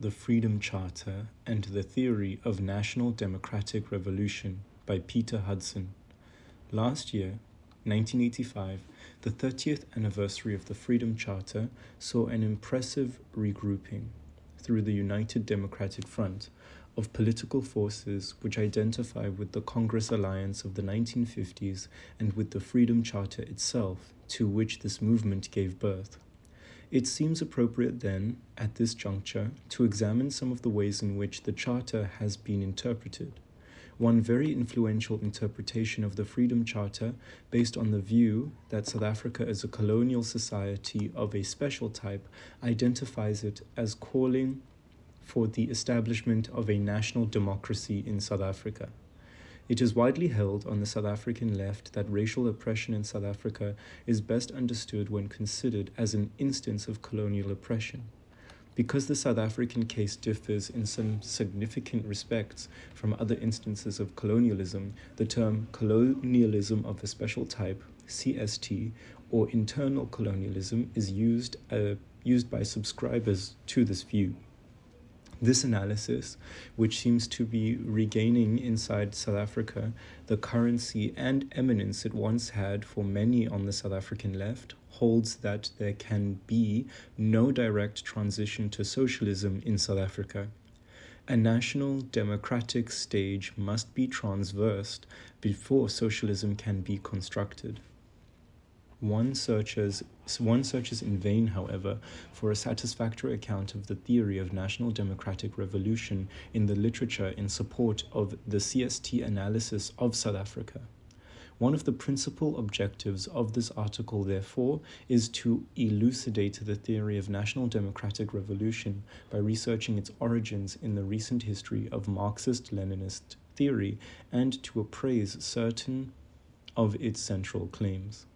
The Freedom Charter and the Theory of National Democratic Revolution by Peter Hudson. Last year, 1985, the 30th anniversary of the Freedom Charter saw an impressive regrouping through the United Democratic Front of political forces which identify with the Congress Alliance of the 1950s and with the Freedom Charter itself, to which this movement gave birth. It seems appropriate then, at this juncture, to examine some of the ways in which the Charter has been interpreted. One very influential interpretation of the Freedom Charter, based on the view that South Africa is a colonial society of a special type, identifies it as calling for the establishment of a national democracy in South Africa. It is widely held on the South African left that racial oppression in South Africa is best understood when considered as an instance of colonial oppression. Because the South African case differs in some significant respects from other instances of colonialism, the term colonialism of a special type, CST, or internal colonialism is used by subscribers to this view. This analysis, which seems to be regaining inside South Africa the currency and eminence it once had for many on the South African left, holds that there can be no direct transition to socialism in South Africa. A national democratic stage must be transversed before socialism can be constructed. One searches in vain, however, for a satisfactory account of the theory of national democratic revolution in the literature in support of the CST analysis of South Africa. One of the principal objectives of this article, therefore, is to elucidate the theory of national democratic revolution by researching its origins in the recent history of Marxist-Leninist theory and to appraise certain of its central claims.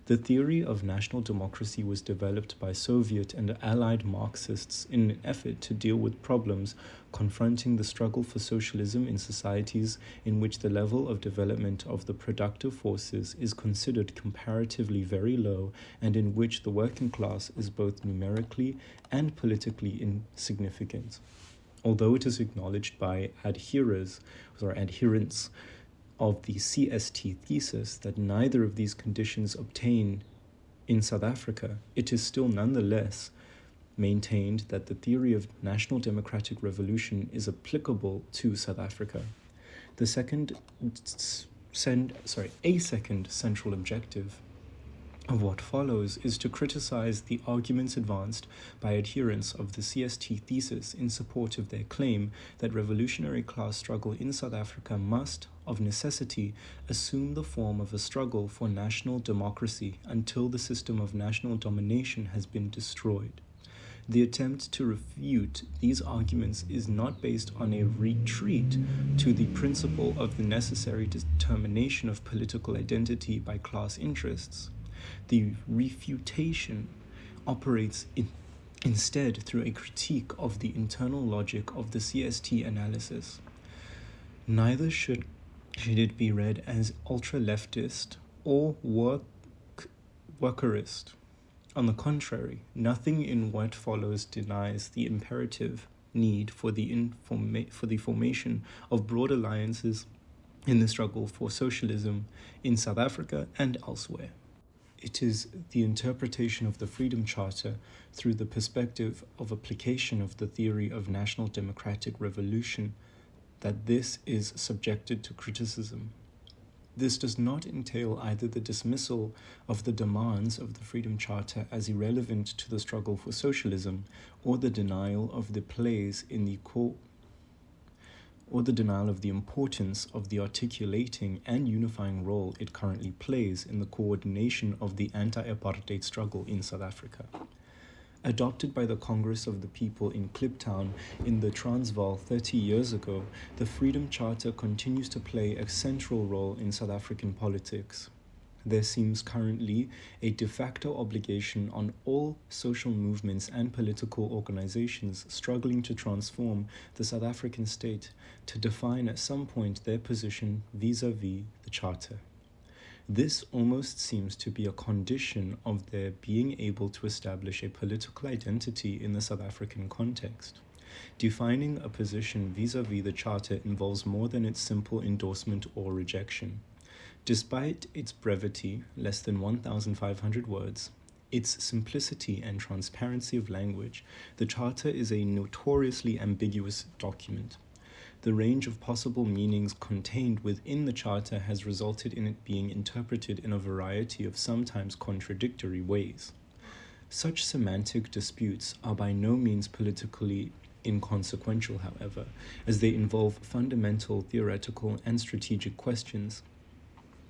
The theory of national democracy was developed by Soviet and Allied Marxists in an effort to deal with problems confronting the struggle for socialism in societies in which the level of development of the productive forces is considered comparatively very low and in which the working class is both numerically and politically insignificant. Although it is acknowledged by adherents of the CST thesis that neither of these conditions obtain in South Africa, it is still nonetheless maintained that the theory of national democratic revolution is applicable to South Africa. A second central objective of what follows is to criticize the arguments advanced by adherents of the CST thesis in support of their claim that revolutionary class struggle in South Africa must, of necessity, assume the form of a struggle for national democracy until the system of national domination has been destroyed. The attempt to refute these arguments is not based on a retreat to the principle of the necessary determination of political identity by class interests. The refutation operates instead through a critique of the internal logic of the CST analysis. Neither should it be read as ultra-leftist or workerist. On the contrary, nothing in what follows denies the imperative need for the formation of broad alliances in the struggle for socialism in South Africa and elsewhere. It is the interpretation of the Freedom Charter through the perspective of application of the theory of national democratic revolution that this is subjected to criticism. This does not entail either the dismissal of the demands of the Freedom Charter as irrelevant to the struggle for socialism or the denial of the importance of the articulating and unifying role it currently plays in the coordination of the anti-apartheid struggle in South Africa. Adopted by the Congress of the People in Kliptown in the Transvaal 30 years ago, the Freedom Charter continues to play a central role in South African politics. There seems currently a de facto obligation on all social movements and political organizations struggling to transform the South African state to define at some point their position vis-à-vis the Charter. This almost seems to be a condition of their being able to establish a political identity in the South African context. Defining a position vis-à-vis the Charter involves more than its simple endorsement or rejection. Despite its brevity, less than 1,500 words, its simplicity and transparency of language, the Charter is a notoriously ambiguous document. The range of possible meanings contained within the Charter has resulted in it being interpreted in a variety of sometimes contradictory ways. Such semantic disputes are by no means politically inconsequential, however, as they involve fundamental theoretical and strategic questions.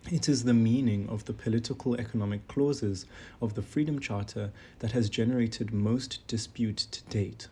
It is the meaning of the political economic clauses of the Freedom Charter that has generated most dispute to date.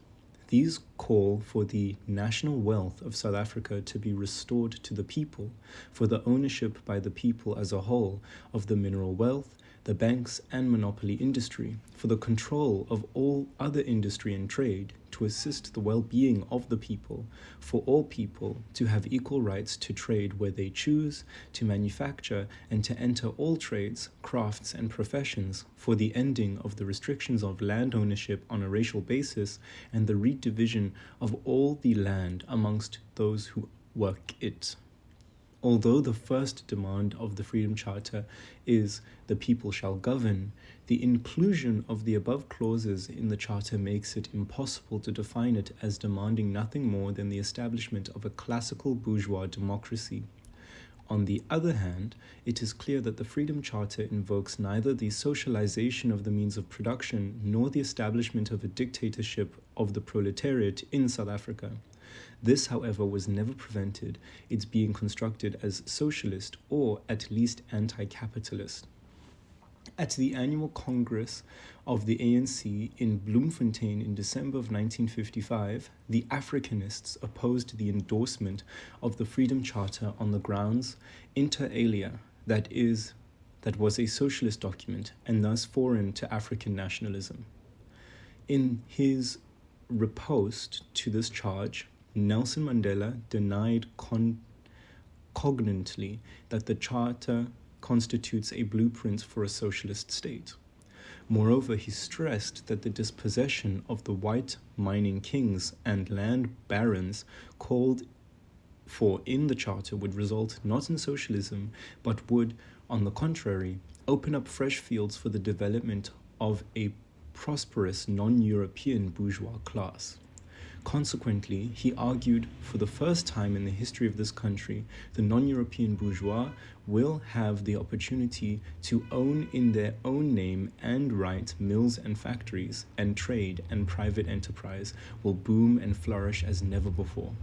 These call for the national wealth of South Africa to be restored to the people, for the ownership by the people as a whole of the mineral wealth, the banks and monopoly industry, for the control of all other industry and trade, to assist the well-being of the people, for all people to have equal rights to trade where they choose, to manufacture and to enter all trades, crafts and professions, for the ending of the restrictions of land ownership on a racial basis, and the redivision of all the land amongst those who work it. Although the first demand of the Freedom Charter is the people shall govern, the inclusion of the above clauses in the Charter makes it impossible to define it as demanding nothing more than the establishment of a classical bourgeois democracy. On the other hand, it is clear that the Freedom Charter invokes neither the socialization of the means of production nor the establishment of a dictatorship of the proletariat in South Africa. This, however, was never prevented, its being constructed as socialist or at least anti-capitalist. At the annual Congress of the ANC in Bloemfontein in December of 1955, the Africanists opposed the endorsement of the Freedom Charter on the grounds, inter alia, that was a socialist document and thus foreign to African nationalism. In his riposte to this charge, Nelson Mandela denied cognantly that the Charter constitutes a blueprint for a socialist state. Moreover, he stressed that the dispossession of the white mining kings and land barons called for in the Charter would result not in socialism, but would, on the contrary, open up fresh fields for the development of a prosperous non-European bourgeois class. Consequently, he argued, for the first time in the history of this country, the non-European bourgeois will have the opportunity to own in their own name and right mills and factories, and trade and private enterprise will boom and flourish as never before.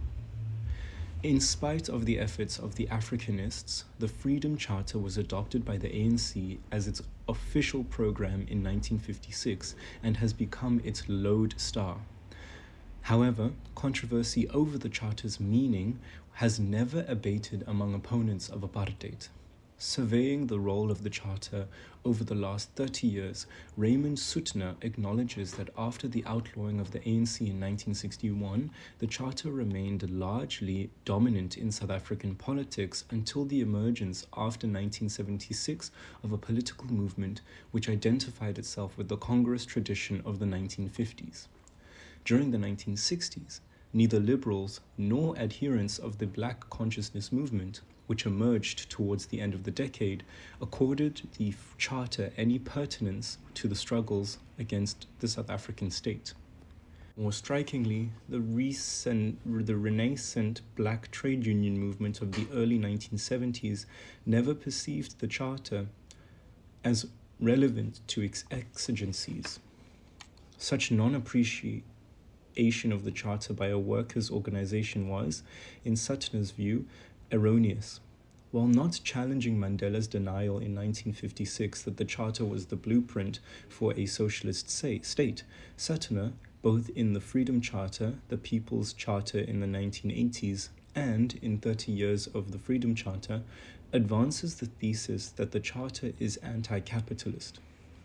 In spite of the efforts of the Africanists, the Freedom Charter was adopted by the ANC as its official program in 1956 and has become its lodestar. However, controversy over the Charter's meaning has never abated among opponents of apartheid. Surveying the role of the Charter over the last 30 years, Raymond Suttner acknowledges that after the outlawing of the ANC in 1961, the Charter remained largely dominant in South African politics until the emergence after 1976 of a political movement which identified itself with the Congress tradition of the 1950s. During the 1960s, neither liberals nor adherents of the Black consciousness movement, which emerged towards the end of the decade, accorded the Charter any pertinence to the struggles against the South African state. More strikingly, the renascent Black trade union movement of the early 1970s never perceived the Charter as relevant to its exigencies. Such non-appreciation of the Charter by a workers' organization was, in Suttner's view, erroneous. While not challenging Mandela's denial in 1956 that the Charter was the blueprint for a socialist state, Suttner, both in the Freedom Charter, the People's Charter in the 1980s, and in 30 Years of the Freedom Charter, advances the thesis that the Charter is anti-capitalist.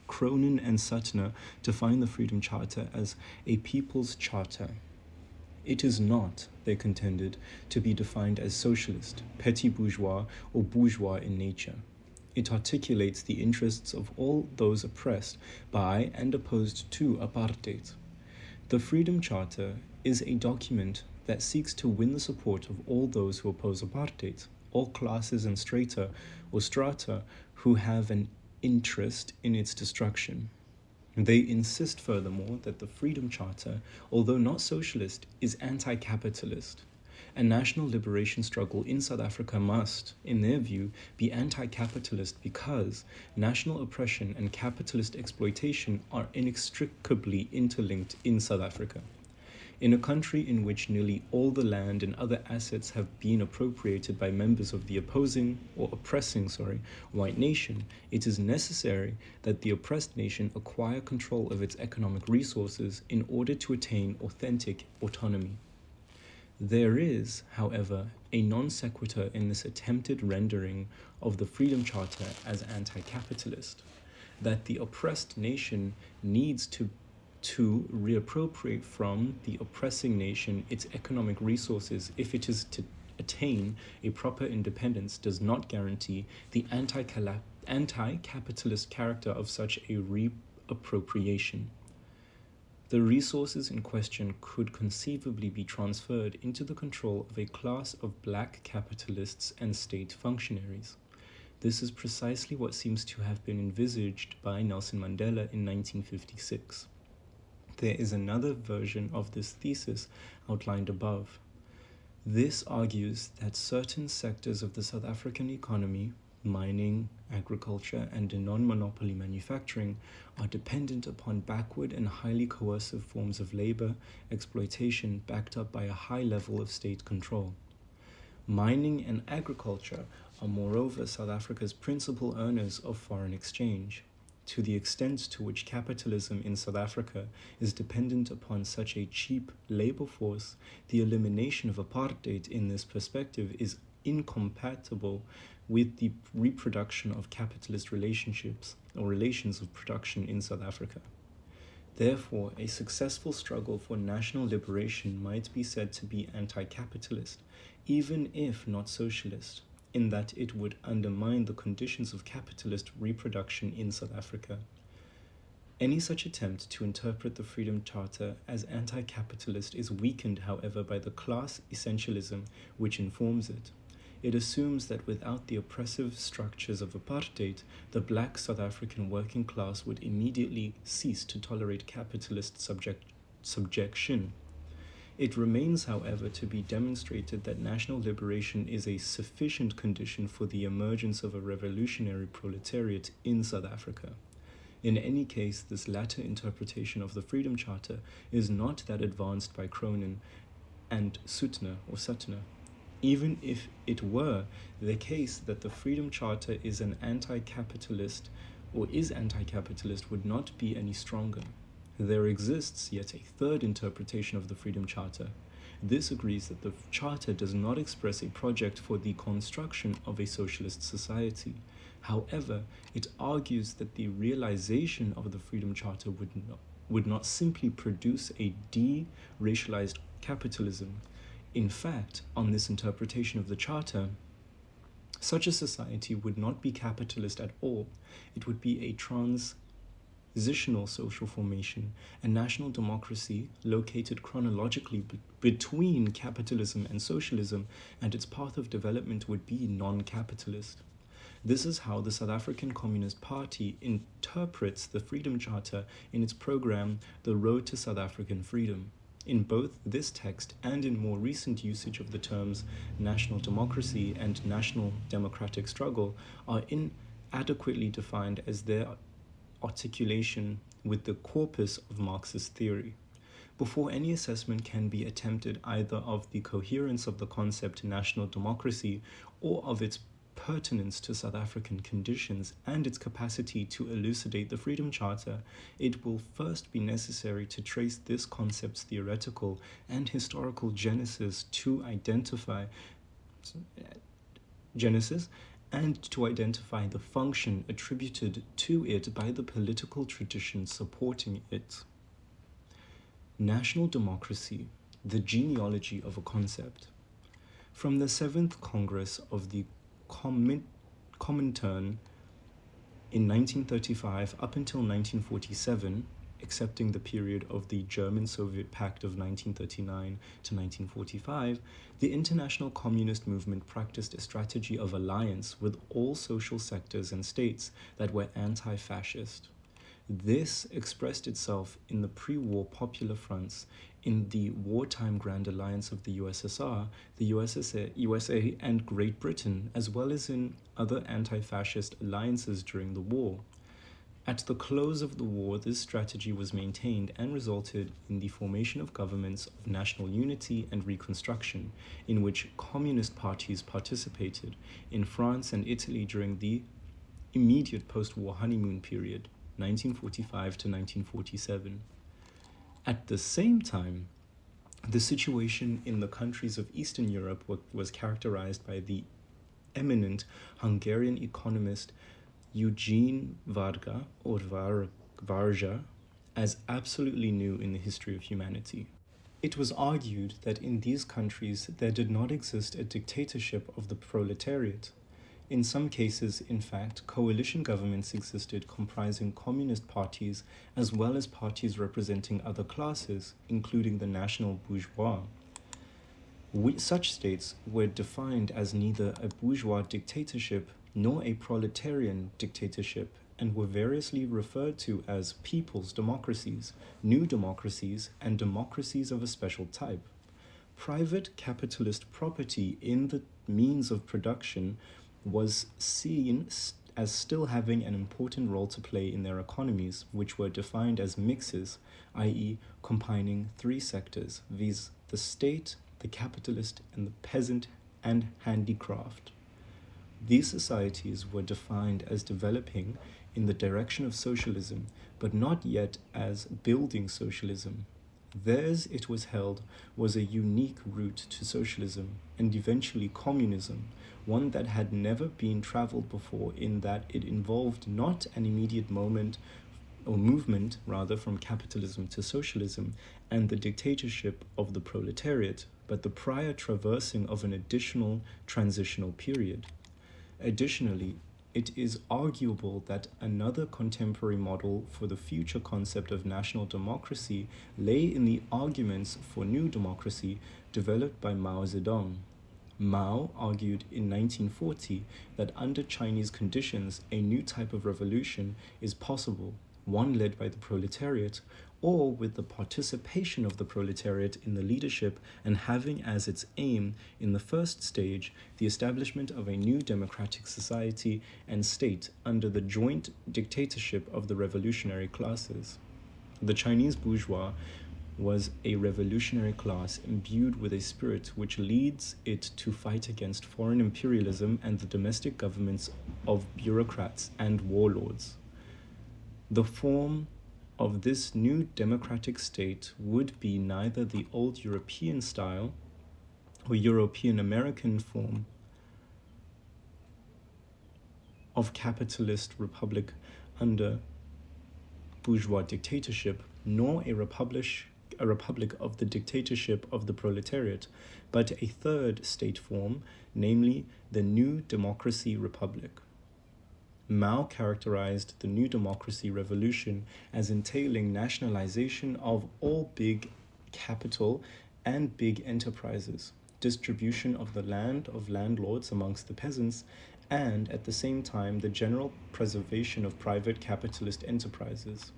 Cronin and Suttner define the Freedom Charter as a people's charter. It is not, they contended, to be defined as socialist, petty bourgeois, or bourgeois in nature. It articulates the interests of all those oppressed by and opposed to apartheid. The Freedom Charter is a document that seeks to win the support of all those who oppose apartheid, all classes and strata who have an interest in its destruction. They insist, furthermore, that the Freedom Charter, although not socialist, is anti-capitalist. A national liberation struggle in South Africa must, in their view, be anti-capitalist because national oppression and capitalist exploitation are inextricably interlinked in South Africa. In a country in which nearly all the land and other assets have been appropriated by members of the oppressing white nation, it is necessary that the oppressed nation acquire control of its economic resources in order to attain authentic autonomy. There is, however, a non sequitur in this attempted rendering of the Freedom Charter as anti-capitalist, that the oppressed nation needs to reappropriate from the oppressing nation its economic resources if it is to attain a proper independence does not guarantee the anti-capitalist character of such a reappropriation. The resources in question could conceivably be transferred into the control of a class of black capitalists and state functionaries. This is precisely what seems to have been envisaged by Nelson Mandela in 1956. There is another version of this thesis outlined above. This argues that certain sectors of the South African economy, mining, agriculture, and non-monopoly manufacturing, are dependent upon backward and highly coercive forms of labor exploitation backed up by a high level of state control. Mining and agriculture are moreover South Africa's principal earners of foreign exchange. To the extent to which capitalism in South Africa is dependent upon such a cheap labor force, the elimination of apartheid in this perspective is incompatible with the reproduction of capitalist relationships or relations of production in South Africa. Therefore, a successful struggle for national liberation might be said to be anti-capitalist, even if not socialist, in that it would undermine the conditions of capitalist reproduction in South Africa. Any such attempt to interpret the Freedom Charter as anti-capitalist is weakened, however, by the class essentialism which informs it. It assumes that without the oppressive structures of apartheid, the black South African working class would immediately cease to tolerate capitalist subjection. It remains, however, to be demonstrated that national liberation is a sufficient condition for the emergence of a revolutionary proletariat in South Africa. In any case, this latter interpretation of the Freedom Charter is not that advanced by Cronin and Suttner. Even if it were the case that the Freedom Charter is anti-capitalist would not be any stronger. There exists yet a third interpretation of the Freedom Charter. This agrees that the Charter does not express a project for the construction of a socialist society. However, it argues that the realization of the Freedom Charter would not simply produce a de-racialized capitalism. In fact, on this interpretation of the Charter, such a society would not be capitalist at all. It would be a transitional social formation, a national democracy located chronologically between capitalism and socialism, and its path of development would be non-capitalist. This is how the South African Communist Party interprets the Freedom Charter in its program, The Road to South African Freedom. In both this text and in more recent usage of the terms national democracy and national democratic struggle are inadequately defined as their articulation with the corpus of Marxist theory. Before any assessment can be attempted either of the coherence of the concept national democracy or of its pertinence to South African conditions and its capacity to elucidate the Freedom Charter, it will first be necessary to trace this concept's theoretical and historical genesis and to identify the function attributed to it by the political tradition supporting it. National democracy, the genealogy of a concept. From the 7th Congress of the Comintern in 1935 up until 1947, excepting the period of the German-Soviet Pact of 1939 to 1945, the international communist movement practiced a strategy of alliance with all social sectors and states that were anti-fascist. This expressed itself in the pre-war Popular Fronts, in the wartime Grand Alliance of the USSR, the USA, and Great Britain, as well as in other anti-fascist alliances during the war. At the close of the war, this strategy was maintained and resulted in the formation of governments of national unity and reconstruction, in which communist parties participated in France and Italy during the immediate post-war honeymoon period, 1945 to 1947. At the same time, the situation in the countries of Eastern Europe was characterized by the eminent Hungarian economist Eugene Varga, or Varga, as absolutely new in the history of humanity. It was argued that in these countries there did not exist a dictatorship of the proletariat. In some cases, in fact, coalition governments existed comprising communist parties as well as parties representing other classes, including the national bourgeois. Such states were defined as neither a bourgeois dictatorship nor a proletarian dictatorship, and were variously referred to as people's democracies, new democracies, and democracies of a special type. Private capitalist property in the means of production was seen as still having an important role to play in their economies, which were defined as mixes, i.e. combining three sectors, viz. The state, the capitalist, and the peasant and handicraft. These societies were defined as developing in the direction of socialism, but not yet as building socialism. Theirs, it was held, was a unique route to socialism and eventually communism, one that had never been traveled before, in that it involved not an immediate movement from capitalism to socialism and the dictatorship of the proletariat, but the prior traversing of an additional transitional period. Additionally, it is arguable that another contemporary model for the future concept of national democracy lay in the arguments for new democracy developed by Mao Zedong. Mao argued in 1940 that under Chinese conditions, a new type of revolution is possible, one led by the proletariat, or with the participation of the proletariat in the leadership and having as its aim, in the first stage, the establishment of a new democratic society and state under the joint dictatorship of the revolutionary classes. The Chinese bourgeois was a revolutionary class imbued with a spirit which leads it to fight against foreign imperialism and the domestic governments of bureaucrats and warlords. The form of this new democratic state would be neither the old European style or European American form of capitalist republic under bourgeois dictatorship, nor a republic of the dictatorship of the proletariat, but a third state form, namely the New Democracy Republic. Mao characterized the New Democracy Revolution as entailing nationalization of all big capital and big enterprises, distribution of the land of landlords amongst the peasants, and at the same time the general preservation of private capitalist enterprises.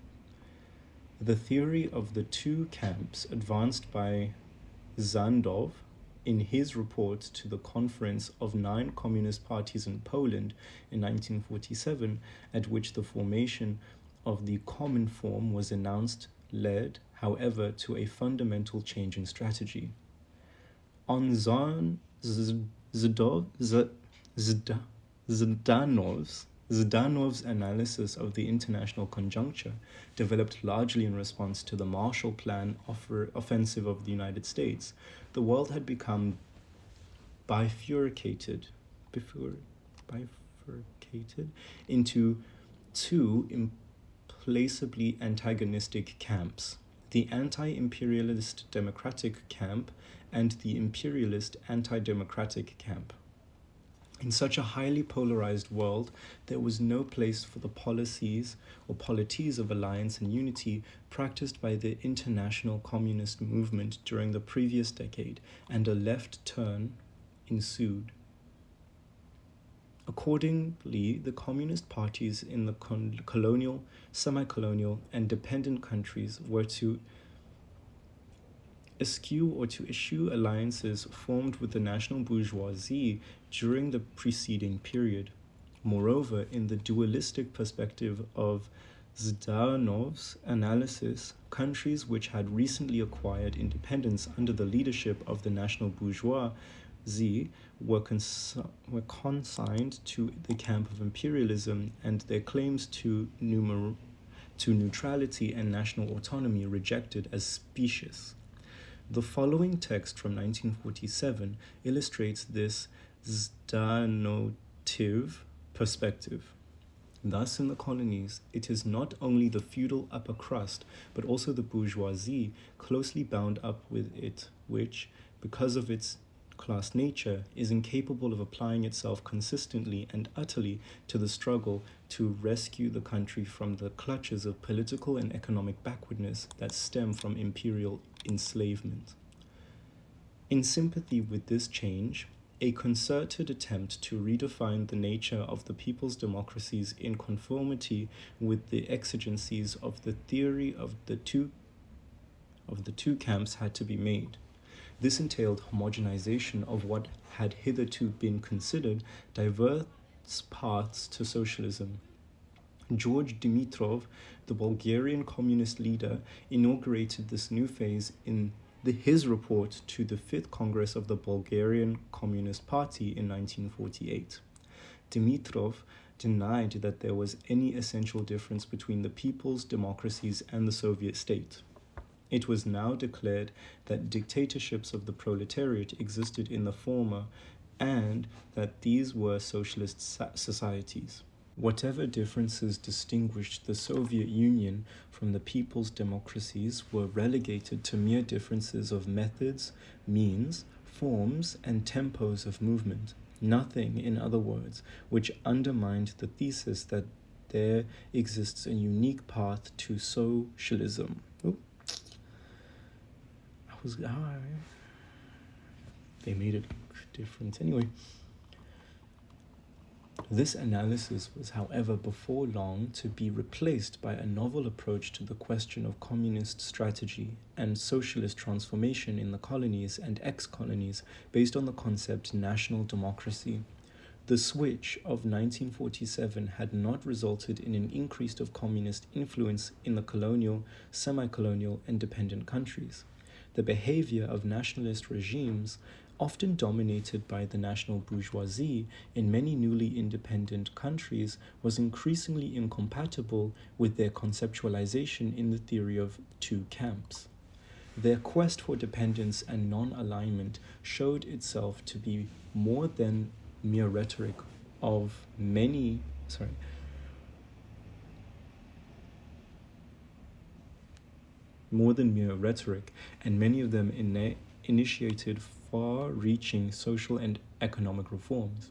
The theory of the two camps advanced by Zandov in his report to the Conference of 9 Communist Parties in Poland in 1947, at which the formation of the Common Form was announced, led, however, to a fundamental change in strategy. On Zdanov's analysis of the international conjuncture, developed largely in response to the Marshall Plan offensive of the United States, the world had become bifurcated into two implacably antagonistic camps, the anti-imperialist democratic camp and the imperialist anti-democratic camp. In such a highly polarized world, there was no place for the policies or polities of alliance and unity practiced by the international communist movement during the previous decade, and a left turn ensued. Accordingly, the communist parties in the colonial, semi-colonial, and dependent countries were to issue alliances formed with the national bourgeoisie during the preceding period. Moreover, in the dualistic perspective of Zhdanov's analysis, countries which had recently acquired independence under the leadership of the national bourgeoisie were consigned to the camp of imperialism, and their claims to neutrality and national autonomy rejected as specious. The following text from 1947 illustrates this Zdanotiv perspective. Thus, in the colonies, it is not only the feudal upper crust, but also the bourgeoisie closely bound up with it, which, because of its class nature, is incapable of applying itself consistently and utterly to the struggle to rescue the country from the clutches of political and economic backwardness that stem from imperial enslavement. In sympathy with this change, a concerted attempt to redefine the nature of the people's democracies in conformity with the exigencies of the theory of the two camps had to be made. This entailed homogenization of what had hitherto been considered diverse paths to socialism. George Dimitrov, the Bulgarian communist leader, inaugurated this new phase in his report to the Fifth Congress of the Bulgarian Communist Party in 1948. Dimitrov denied that there was any essential difference between the people's democracies and the Soviet state. It was now declared that dictatorships of the proletariat existed in the former, and that these were socialist societies. Whatever differences distinguished the Soviet Union from the people's democracies were relegated to mere differences of methods, means, forms, and tempos of movement. Nothing, in other words, which undermined the thesis that there exists a unique path to socialism. They made it different anyway. This analysis was, however, before long to be replaced by a novel approach to the question of communist strategy and socialist transformation in the colonies and ex-colonies based on the concept national democracy. The switch of 1947 had not resulted in an increase of communist influence in the colonial, semi-colonial, and dependent countries. The behavior of nationalist regimes, often dominated by the national bourgeoisie in many newly independent countries, was increasingly incompatible with their conceptualization in the theory of two camps. Their quest for dependence and non-alignment showed itself to be more than mere rhetoric, and many of them initiated far-reaching social and economic reforms.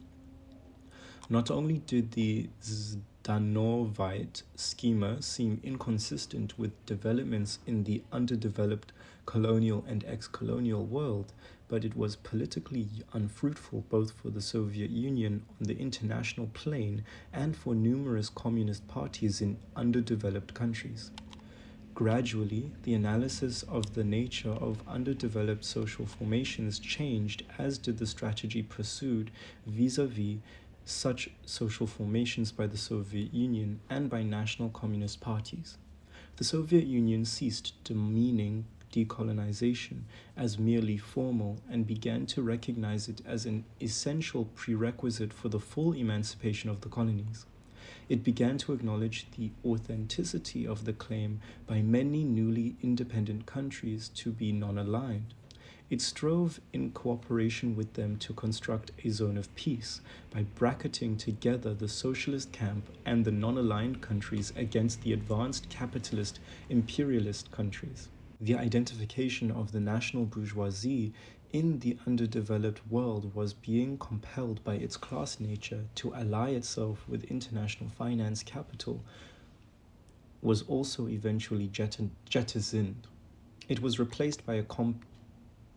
Not only did the Zhdanovite schema seem inconsistent with developments in the underdeveloped colonial and ex-colonial world, but it was politically unfruitful both for the Soviet Union on the international plane and for numerous communist parties in underdeveloped countries. Gradually, the analysis of the nature of underdeveloped social formations changed, as did the strategy pursued vis-à-vis such social formations by the Soviet Union and by national communist parties. The Soviet Union ceased demeaning decolonization as merely formal and began to recognize it as an essential prerequisite for the full emancipation of the colonies. It began to acknowledge the authenticity of the claim by many newly independent countries to be non-aligned. It strove in cooperation with them to construct a zone of peace by bracketing together the socialist camp and the non-aligned countries against the advanced capitalist imperialist countries. The identification of the national bourgeoisie in the underdeveloped world was being compelled by its class nature to ally itself with international finance capital was also eventually jettisoned. It was replaced by a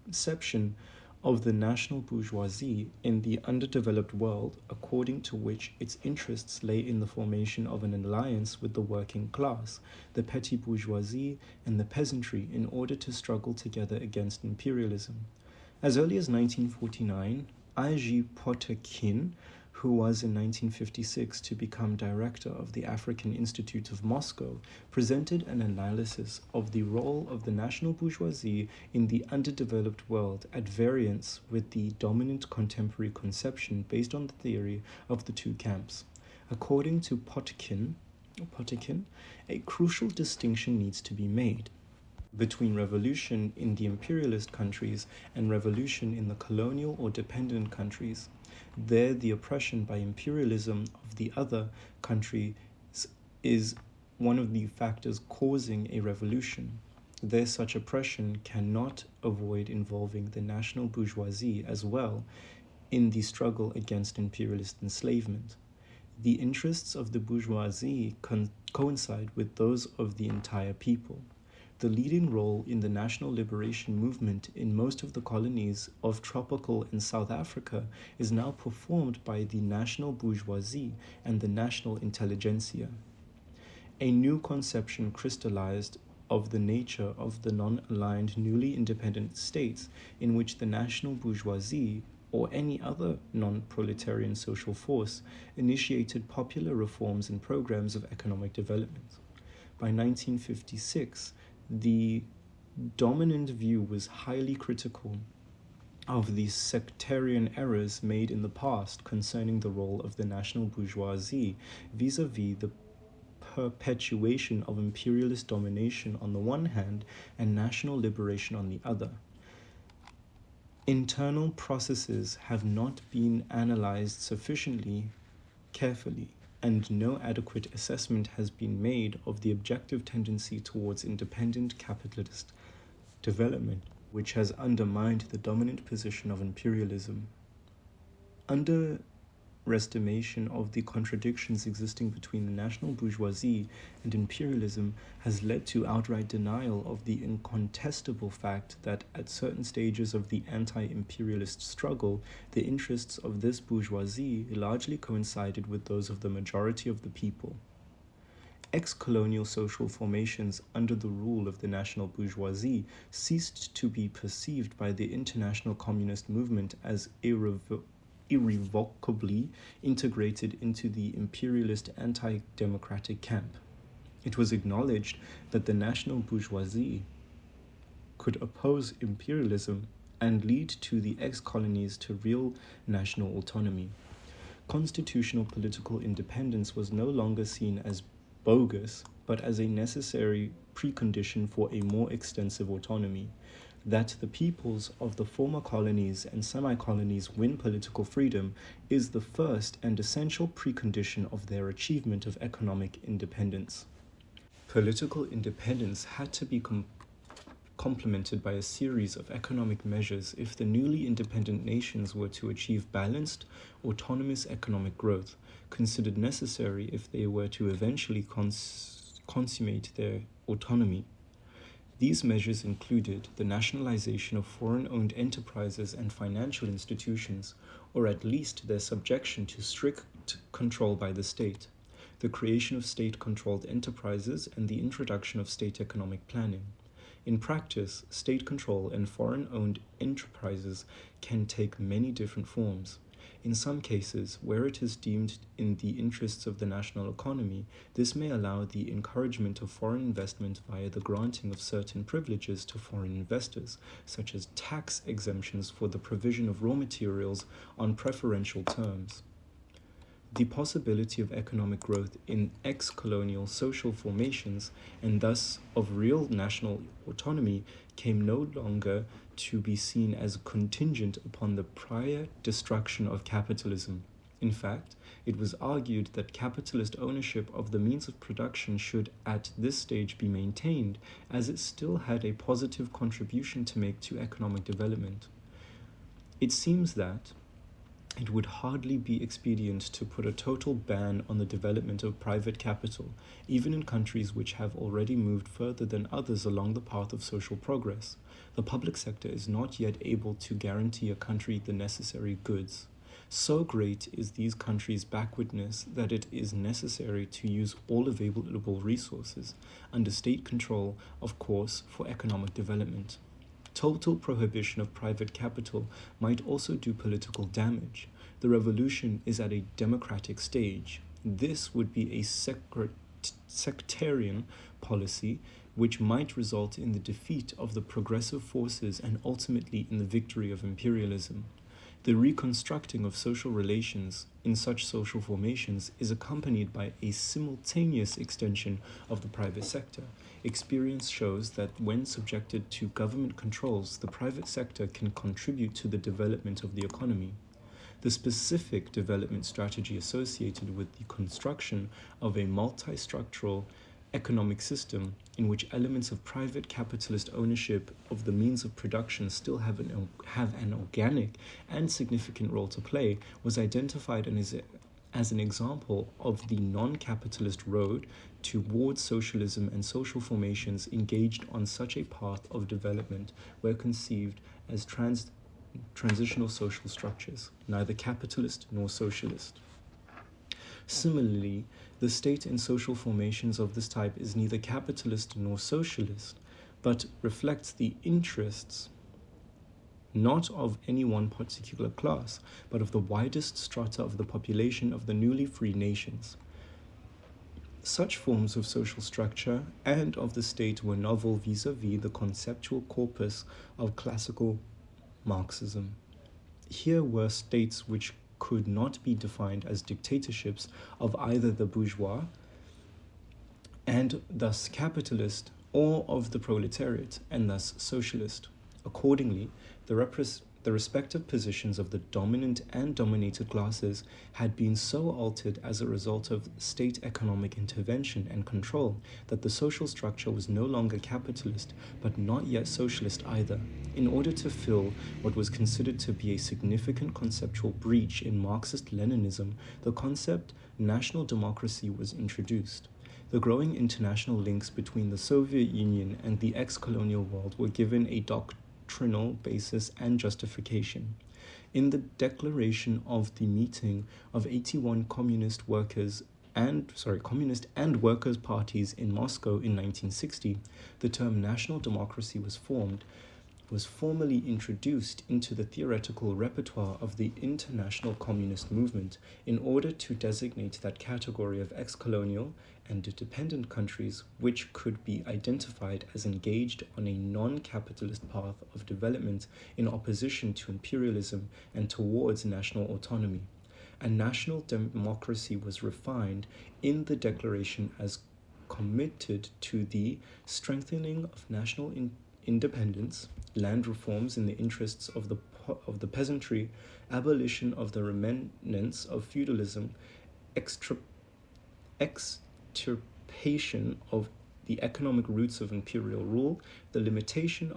conception of the national bourgeoisie in the underdeveloped world, according to which its interests lay in the formation of an alliance with the working class, the petty bourgeoisie, and the peasantry in order to struggle together against imperialism. As early as 1949, I.G. Potemkin, who was in 1956 to become director of the African Institute of Moscow, presented an analysis of the role of the national bourgeoisie in the underdeveloped world at variance with the dominant contemporary conception based on the theory of the two camps. According to Potemkin, a crucial distinction needs to be made between revolution in the imperialist countries and revolution in the colonial or dependent countries. There, the oppression by imperialism of the other country is one of the factors causing a revolution. There, such oppression cannot avoid involving the national bourgeoisie as well in the struggle against imperialist enslavement. The interests of the bourgeoisie coincide with those of the entire people. The leading role in the national liberation movement in most of the colonies of tropical and South Africa is now performed by the national bourgeoisie and the national intelligentsia. A new conception crystallized of the nature of the non-aligned newly independent states in which the national bourgeoisie or any other non-proletarian social force initiated popular reforms and programs of economic development. By 1956, the dominant view was highly critical of the sectarian errors made in the past concerning the role of the national bourgeoisie vis-à-vis the perpetuation of imperialist domination on the one hand and national liberation on the other. Internal processes have not been analyzed sufficiently carefully, and no adequate assessment has been made of the objective tendency towards independent capitalist development, which has undermined the dominant position of imperialism. Underestimation of the contradictions existing between the national bourgeoisie and imperialism has led to outright denial of the incontestable fact that at certain stages of the anti-imperialist struggle, the interests of this bourgeoisie largely coincided with those of the majority of the people. Ex-colonial social formations under the rule of the national bourgeoisie ceased to be perceived by the international communist movement as irrevocably integrated into the imperialist anti-democratic camp. It was acknowledged that the national bourgeoisie could oppose imperialism and lead to the ex-colonies to real national autonomy. Constitutional political independence was no longer seen as bogus, but as a necessary precondition for a more extensive autonomy. That the peoples of the former colonies and semi-colonies win political freedom is the first and essential precondition of their achievement of economic independence. Political independence had to be complemented by a series of economic measures if the newly independent nations were to achieve balanced, autonomous economic growth, considered necessary if they were to eventually consummate their autonomy. These measures included the nationalization of foreign-owned enterprises and financial institutions, or at least their subjection to strict control by the state, the creation of state-controlled enterprises, and the introduction of state economic planning. In practice, state control and foreign-owned enterprises can take many different forms. In some cases, where it is deemed in the interests of the national economy, this may allow the encouragement of foreign investment via the granting of certain privileges to foreign investors, such as tax exemptions for the provision of raw materials on preferential terms. The possibility of economic growth in ex-colonial social formations, and thus of real national autonomy, came no longer to be seen as contingent upon the prior destruction of capitalism. In fact, it was argued that capitalist ownership of the means of production should at this stage be maintained, as it still had a positive contribution to make to economic development. It seems that it would hardly be expedient to put a total ban on the development of private capital, even in countries which have already moved further than others along the path of social progress. The public sector is not yet able to guarantee a country the necessary goods. So great is these countries' backwardness that it is necessary to use all available resources, under state control, of course, for economic development. Total prohibition of private capital might also do political damage. The revolution is at a democratic stage. This would be a sectarian policy which might result in the defeat of the progressive forces and ultimately in the victory of imperialism. The reconstructing of social relations in such social formations is accompanied by a simultaneous extension of the private sector. Experience shows that when subjected to government controls, the private sector can contribute to the development of the economy. The specific development strategy associated with the construction of a multi-structural economic system in which elements of private capitalist ownership of the means of production still have an organic and significant role to play was identified as an example of the non-capitalist road towards socialism, and social formations engaged on such a path of development were conceived as transitional social structures, neither capitalist nor socialist. Similarly, the state in social formations of this type is neither capitalist nor socialist, but reflects the interests not of any one particular class, but of the widest strata of the population of the newly free nations. Such forms of social structure and of the state were novel vis-à-vis the conceptual corpus of classical Marxism. Here were states which could not be defined as dictatorships of either the bourgeois, and thus capitalist, or of the proletariat, and thus socialist. Accordingly, the respective positions of the dominant and dominated classes had been so altered as a result of state economic intervention and control that the social structure was no longer capitalist, but not yet socialist either. In order to fill what was considered to be a significant conceptual breach in Marxist-Leninism, the concept national democracy was introduced. The growing international links between the Soviet Union and the ex-colonial world were given a doctrinal basis and justification. In the declaration of the meeting of 81 communist and workers' parties in Moscow in 1960, the term national democracy was formally introduced into the theoretical repertoire of the international communist movement in order to designate that category of ex-colonial and dependent countries which could be identified as engaged on a non-capitalist path of development in opposition to imperialism and towards national autonomy. And national democracy was refined in the declaration as committed to the strengthening of national independence, land reforms in the interests of the peasantry, abolition of the remnants of feudalism, extirpation of the economic roots of imperial rule, the limitation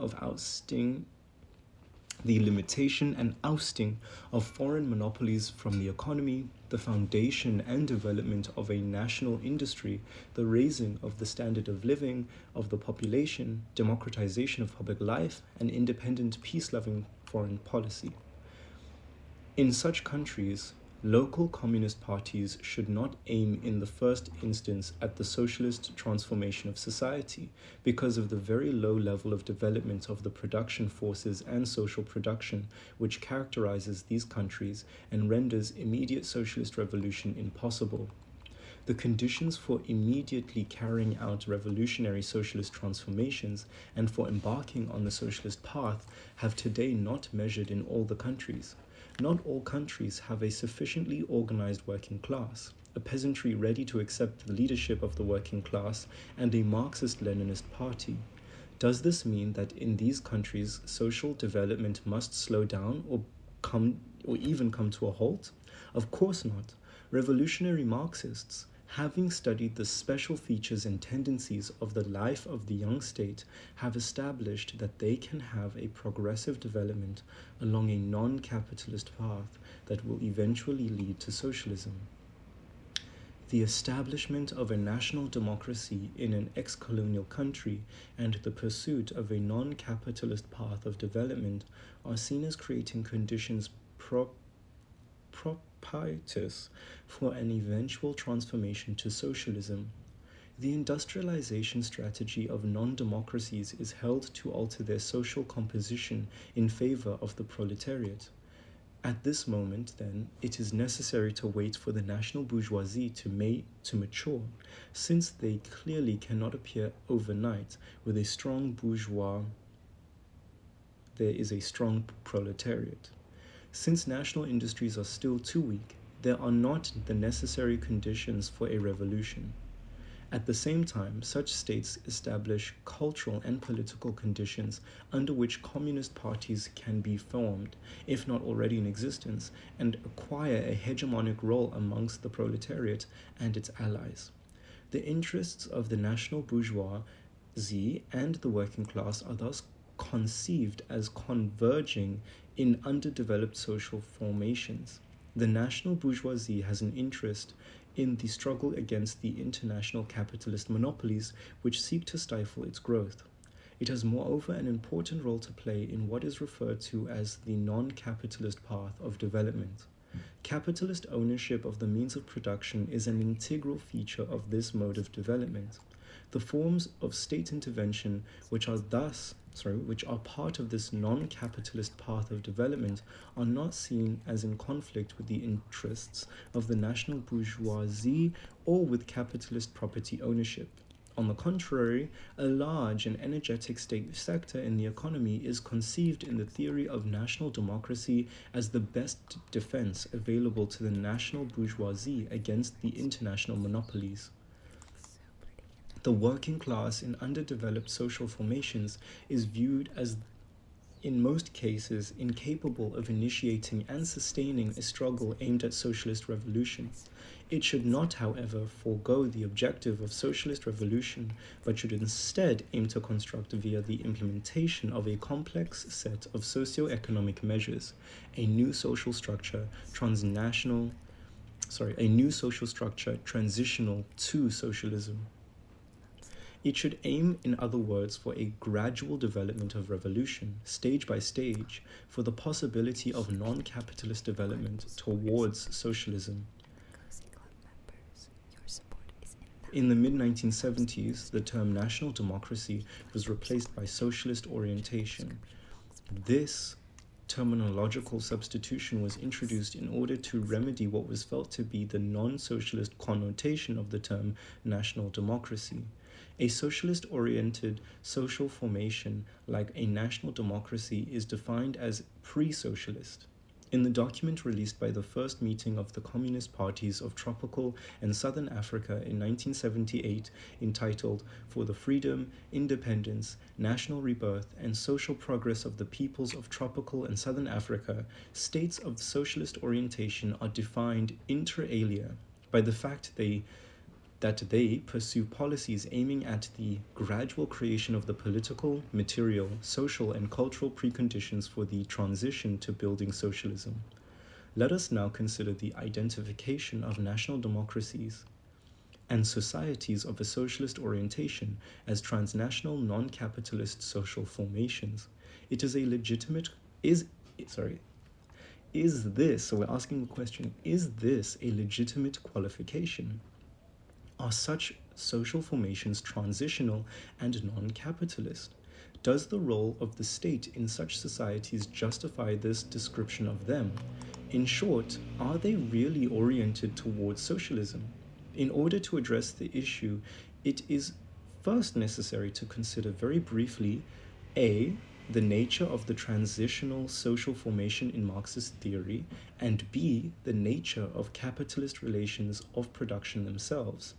and ousting of foreign monopolies from the economy, the foundation and development of a national industry, the raising of the standard of living of the population, democratization of public life, and independent, peace-loving foreign policy. In such countries, local communist parties should not aim in the first instance at the socialist transformation of society because of the very low level of development of the production forces and social production which characterizes these countries and renders immediate socialist revolution impossible. The conditions for immediately carrying out revolutionary socialist transformations and for embarking on the socialist path have today not measured in all the countries. Not all countries have a sufficiently organized working class, a peasantry ready to accept the leadership of the working class, and a Marxist-Leninist party. Does this mean that in these countries social development must slow down or even come to a halt? Of course not. Revolutionary Marxists, having studied the special features and tendencies of the life of the young state, have established that they can have a progressive development along a non-capitalist path that will eventually lead to socialism. The establishment of a national democracy in an ex-colonial country and the pursuit of a non-capitalist path of development are seen as creating conditions propitious for an eventual transformation to socialism. The industrialization strategy of non-democracies is held to alter their social composition in favor of the proletariat. At this moment, then, it is necessary to wait for the national bourgeoisie to mature, since they clearly cannot appear overnight with a strong bourgeois. There is a strong proletariat. Since national industries are still too weak, there are not the necessary conditions for a revolution. At the same time, such states establish cultural and political conditions under which communist parties can be formed, if not already in existence, and acquire a hegemonic role amongst the proletariat and its allies. The interests of the national bourgeoisie and the working class are thus conceived as converging in underdeveloped social formations. The national bourgeoisie has an interest in the struggle against the international capitalist monopolies which seek to stifle its growth. It has moreover an important role to play in what is referred to as the non-capitalist path of development. Capitalist ownership of the means of production is an integral feature of this mode of development. The forms of state intervention which are part of this non-capitalist path of development are not seen as in conflict with the interests of the national bourgeoisie or with capitalist property ownership. On the contrary, a large and energetic state sector in the economy is conceived in the theory of national democracy as the best defense available to the national bourgeoisie against the international monopolies. The working class in underdeveloped social formations is viewed as, in most cases, incapable of initiating and sustaining a struggle aimed at socialist revolution. It should not, however, forego the objective of socialist revolution, but should instead aim to construct via the implementation of a complex set of socio-economic measures, a new social structure transitional to socialism. It should aim, in other words, for a gradual development of revolution, stage by stage, for the possibility of non-capitalist development towards socialism. In the mid-1970s, the term national democracy was replaced by socialist orientation. This terminological substitution was introduced in order to remedy what was felt to be the non-socialist connotation of the term national democracy. A socialist-oriented social formation like a national democracy is defined as pre-socialist. In the document released by the first meeting of the Communist Parties of Tropical and Southern Africa in 1978, entitled For the Freedom, Independence, National Rebirth, and Social Progress of the Peoples of Tropical and Southern Africa, states of socialist orientation are defined inter alia by the fact that they pursue policies aiming at the gradual creation of the political, material, social, and cultural preconditions for the transition to building socialism. Let us now consider the identification of national democracies and societies of a socialist orientation as transnational non-capitalist social formations. It is a legitimate, so we're asking the question, is this a legitimate qualification? Are such social formations transitional and non-capitalist? Does the role of the state in such societies justify this description of them? In short, are they really oriented towards socialism? In order to address the issue, it is first necessary to consider very briefly A, the nature of the transitional social formation in Marxist theory, and B, the nature of capitalist relations of production themselves.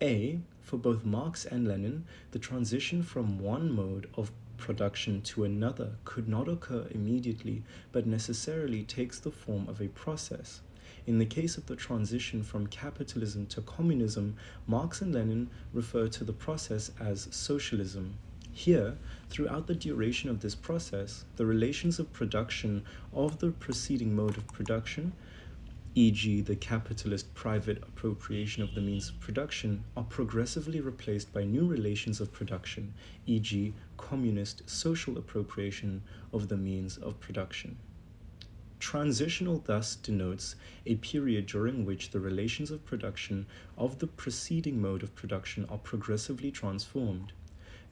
A, for both Marx and Lenin, the transition from one mode of production to another could not occur immediately, but necessarily takes the form of a process. In the case of the transition from capitalism to communism, Marx and Lenin refer to the process as socialism. Here, throughout the duration of this process, the relations of production of the preceding mode of production, e.g. the capitalist private appropriation of the means of production, are progressively replaced by new relations of production, e.g. communist social appropriation of the means of production. Transitional thus denotes a period during which the relations of production of the preceding mode of production are progressively transformed.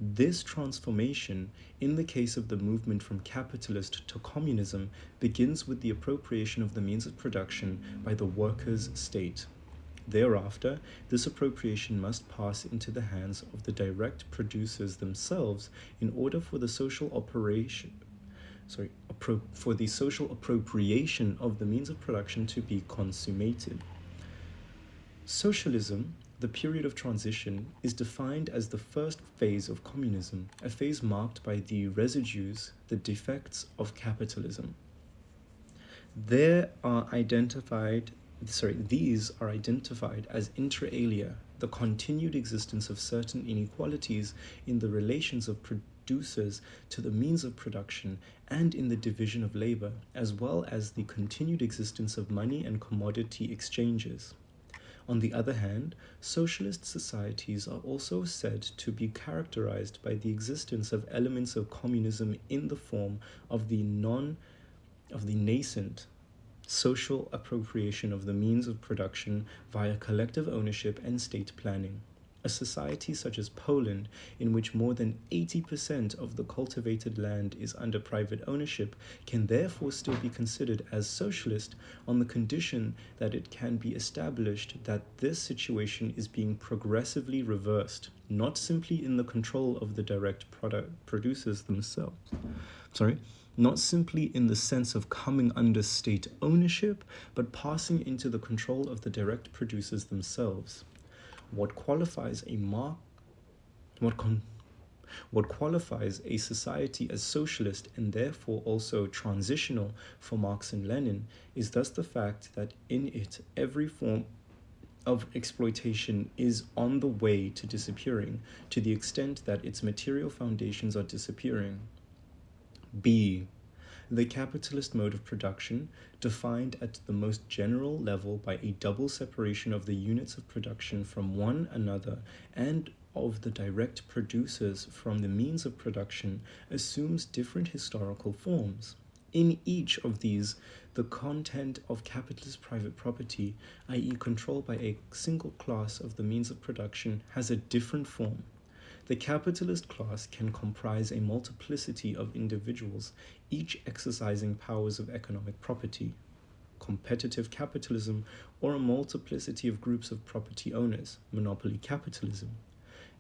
This transformation, in the case of the movement from capitalist to communism, begins with the appropriation of the means of production by the workers' state. Thereafter, this appropriation must pass into the hands of the direct producers themselves in order for the social appropriation of the means of production to be consummated. Socialism, the period of transition, is defined as the first phase of communism, a phase marked by the residues, the defects of capitalism. These are identified as inter alia, the continued existence of certain inequalities in the relations of producers to the means of production and in the division of labor, as well as the continued existence of money and commodity exchanges. On the other hand, socialist societies are also said to be characterized by the existence of elements of communism in the form of the nascent social appropriation of the means of production via collective ownership and state planning. A society such as Poland, in which more than 80% of the cultivated land is under private ownership, can therefore still be considered as socialist on the condition that it can be established that this situation is being progressively reversed, not simply in the control of the direct producers themselves. Not simply in the sense of coming under state ownership, but passing into the control of the direct producers themselves. What qualifies a society as socialist and therefore also transitional for Marx and Lenin is thus the fact that in it every form of exploitation is on the way to disappearing, to the extent that its material foundations are disappearing. B. The capitalist mode of production, defined at the most general level by a double separation of the units of production from one another and of the direct producers from the means of production, assumes different historical forms. In each of these, the content of capitalist private property, i.e. control by a single class of the means of production, has a different form. The capitalist class can comprise a multiplicity of individuals, each exercising powers of economic property, competitive capitalism, or a multiplicity of groups of property owners, monopoly capitalism.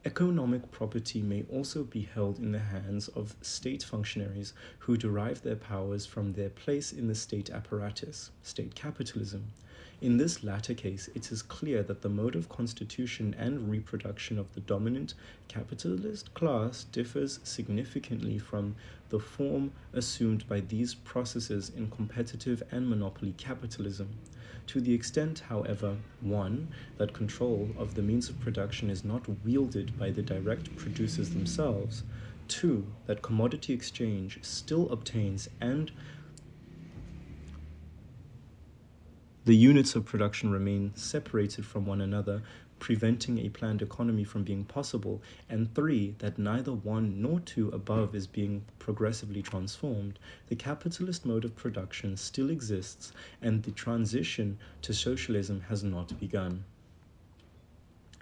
Economic property may also be held in the hands of state functionaries who derive their powers from their place in the state apparatus, state capitalism. In this latter case, it is clear that the mode of constitution and reproduction of the dominant capitalist class differs significantly from the form assumed by these processes in competitive and monopoly capitalism. To the extent, however, 1. that control of the means of production is not wielded by the direct producers themselves, 2. that commodity exchange still obtains and the units of production remain separated from one another, preventing a planned economy from being possible, and 3. that neither 1 nor 2 above is being progressively transformed, the capitalist mode of production still exists and the transition to socialism has not begun.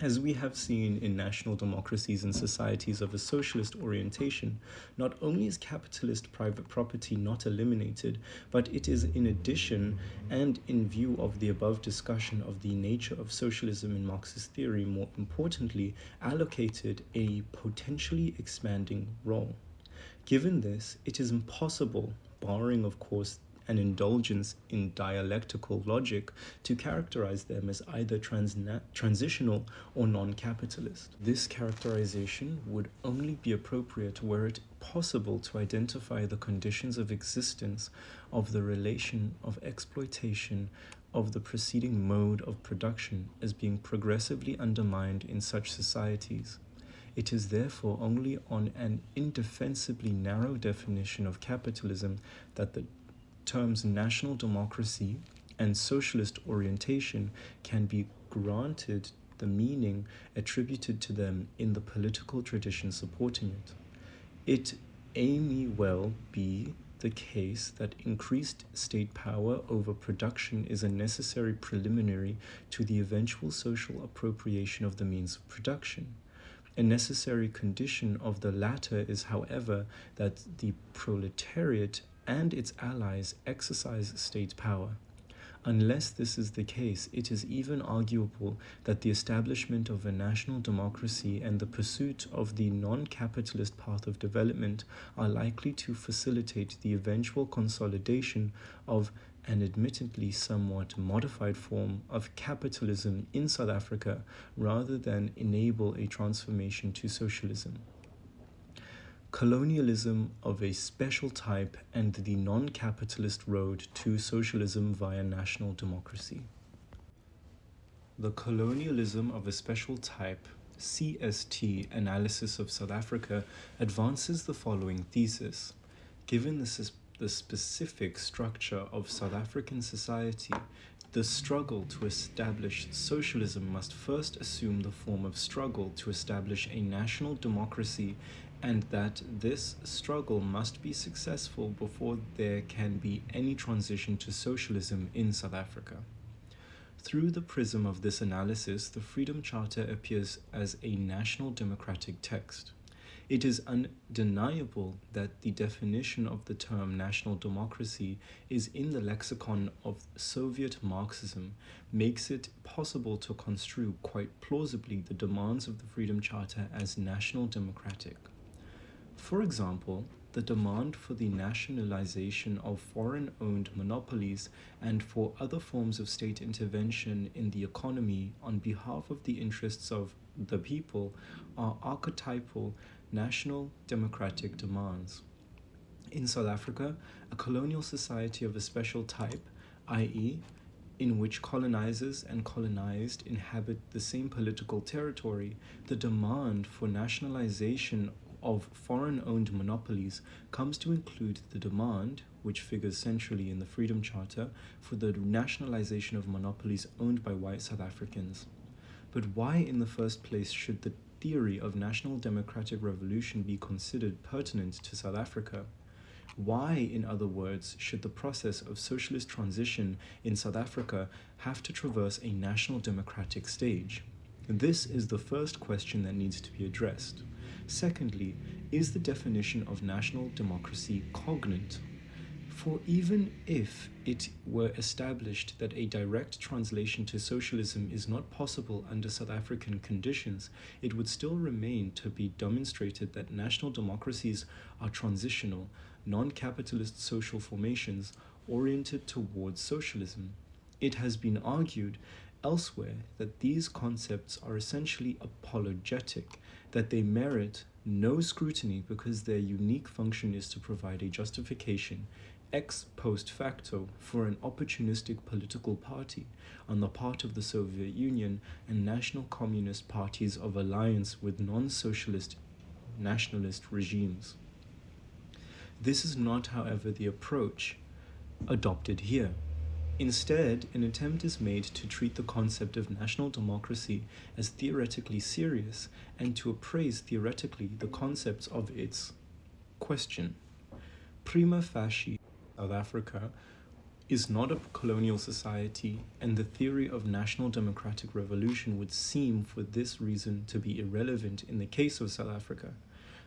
As we have seen in national democracies and societies of a socialist orientation, not only is capitalist private property not eliminated, but it is in addition, and in view of the above discussion of the nature of socialism in Marxist theory, more importantly, allocated a potentially expanding role. Given this, it is impossible, barring of course an indulgence in dialectical logic, to characterize them as either transitional or non-capitalist. This characterization would only be appropriate were it possible to identify the conditions of existence of the relation of exploitation of the preceding mode of production as being progressively undermined in such societies. It is therefore only on an indefensibly narrow definition of capitalism that the terms national democracy and socialist orientation can be granted the meaning attributed to them in the political tradition supporting it. It may well be the case that increased state power over production is a necessary preliminary to the eventual social appropriation of the means of production. A necessary condition of the latter is, however, that the proletariat and its allies exercise state power. Unless this is the case, it is even arguable that the establishment of a national democracy and the pursuit of the non-capitalist path of development are likely to facilitate the eventual consolidation of an admittedly somewhat modified form of capitalism in South Africa rather than enable a transformation to socialism. Colonialism of a special type and the non-capitalist road to socialism via national democracy. The colonialism of a special type, CST analysis of South Africa, advances the following thesis. Given the specific structure of South African society, the struggle to establish socialism must first assume the form of struggle to establish a national democracy, and that this struggle must be successful before there can be any transition to socialism in South Africa. Through the prism of this analysis, the Freedom Charter appears as a national democratic text. It is undeniable that the definition of the term national democracy is in the lexicon of Soviet Marxism, makes it possible to construe quite plausibly the demands of the Freedom Charter as national democratic. For example, the demand for the nationalization of foreign-owned monopolies and for other forms of state intervention in the economy on behalf of the interests of the people are archetypal national democratic demands. In South Africa, a colonial society of a special type, i.e., in which colonizers and colonized inhabit the same political territory, the demand for nationalization of foreign-owned monopolies comes to include the demand, which figures centrally in the Freedom Charter, for the nationalization of monopolies owned by white South Africans. But why in the first place should the theory of national democratic revolution be considered pertinent to South Africa? Why, in other words, should the process of socialist transition in South Africa have to traverse a national democratic stage? This is the first question that needs to be addressed. Secondly, is the definition of national democracy cognate? For even if it were established that a direct translation to socialism is not possible under South African conditions, it would still remain to be demonstrated that national democracies are transitional, non-capitalist social formations oriented towards socialism. It has been argued elsewhere that these concepts are essentially apologetic, that they merit no scrutiny because their unique function is to provide a justification ex post facto for an opportunistic political party on the part of the Soviet Union and national communist parties of alliance with non-socialist nationalist regimes. This is not, however, the approach adopted here. Instead, an attempt is made to treat the concept of national democracy as theoretically serious and to appraise theoretically the concepts of its question. Prima facie, South Africa is not a colonial society, and the theory of national democratic revolution would seem for this reason to be irrelevant in the case of South Africa.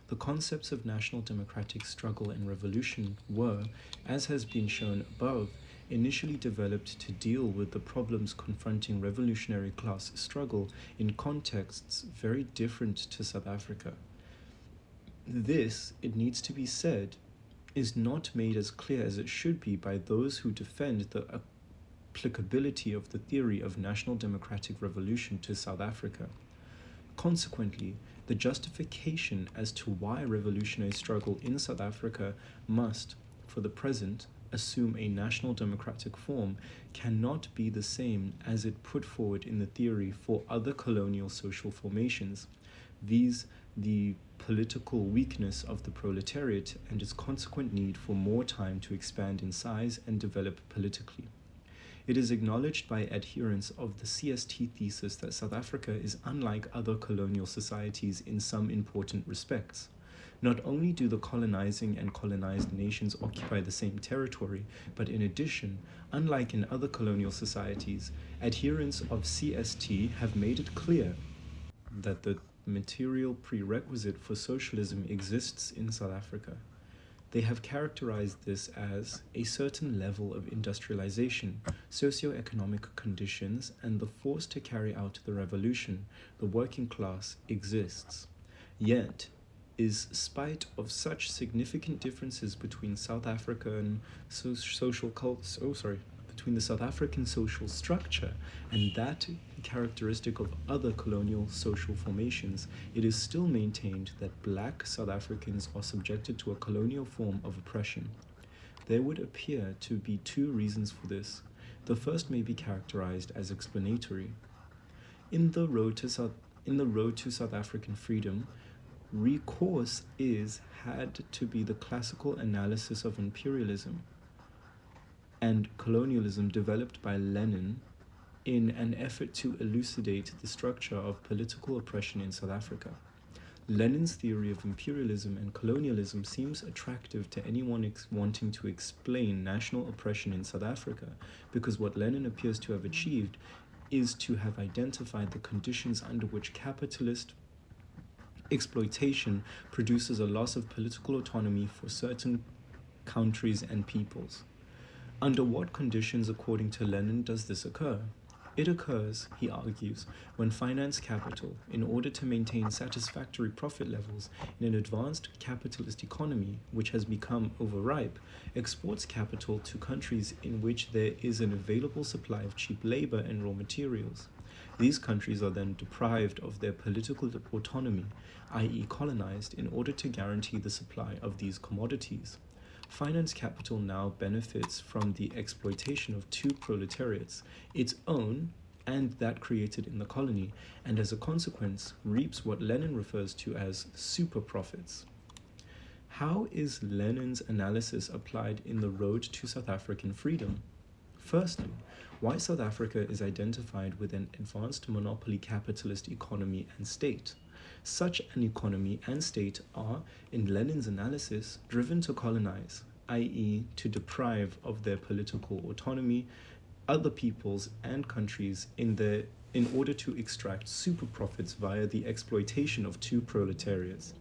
The concepts of national democratic struggle and revolution were, as has been shown above, initially developed to deal with the problems confronting revolutionary class struggle in contexts very different to South Africa. This, it needs to be said, is not made as clear as it should be by those who defend the applicability of the theory of national democratic revolution to South Africa. Consequently, the justification as to why revolutionary struggle in South Africa must, for the present, assume a national democratic form cannot be the same as it put forward in the theory for other colonial social formations, viz. The political weakness of the proletariat and its consequent need for more time to expand in size and develop politically. It is acknowledged by adherents of the CST thesis that South Africa is unlike other colonial societies in some important respects. Not only do the colonizing and colonized nations occupy the same territory, but in addition, unlike in other colonial societies, adherents of CST have made it clear that the material prerequisite for socialism exists in South Africa. They have characterized this as a certain level of industrialization, socio-economic conditions, and the force to carry out the revolution, the working class, exists. Yet, spite of such significant differences between South African between the South African social structure and that characteristic of other colonial social formations, it is still maintained that black South Africans are subjected to a colonial form of oppression. There would appear to be two reasons for this. The first may be characterized as explanatory. In the road to South African freedom, recourse had to be the classical analysis of imperialism and colonialism developed by Lenin in an effort to elucidate the structure of political oppression in South Africa. Lenin's theory of imperialism and colonialism seems attractive to anyone wanting to explain national oppression in South Africa, because what Lenin appears to have achieved is to have identified the conditions under which capitalist exploitation produces a loss of political autonomy for certain countries and peoples. Under what conditions, according to Lenin, does this occur? It occurs, he argues, when finance capital, in order to maintain satisfactory profit levels in an advanced capitalist economy which has become overripe, exports capital to countries in which there is an available supply of cheap labor and raw materials. These countries are then deprived of their political autonomy, i.e. colonized, in order to guarantee the supply of these commodities. Finance capital now benefits from the exploitation of two proletariats, its own and that created in the colony, and as a consequence reaps what Lenin refers to as super profits. How is Lenin's analysis applied in the road to South African freedom? Firstly, why South Africa is identified with an advanced monopoly capitalist economy and state. Such an economy and state are, in Lenin's analysis, driven to colonize, i.e. to deprive of their political autonomy other peoples and countries in order to extract super profits via the exploitation of two proletariats.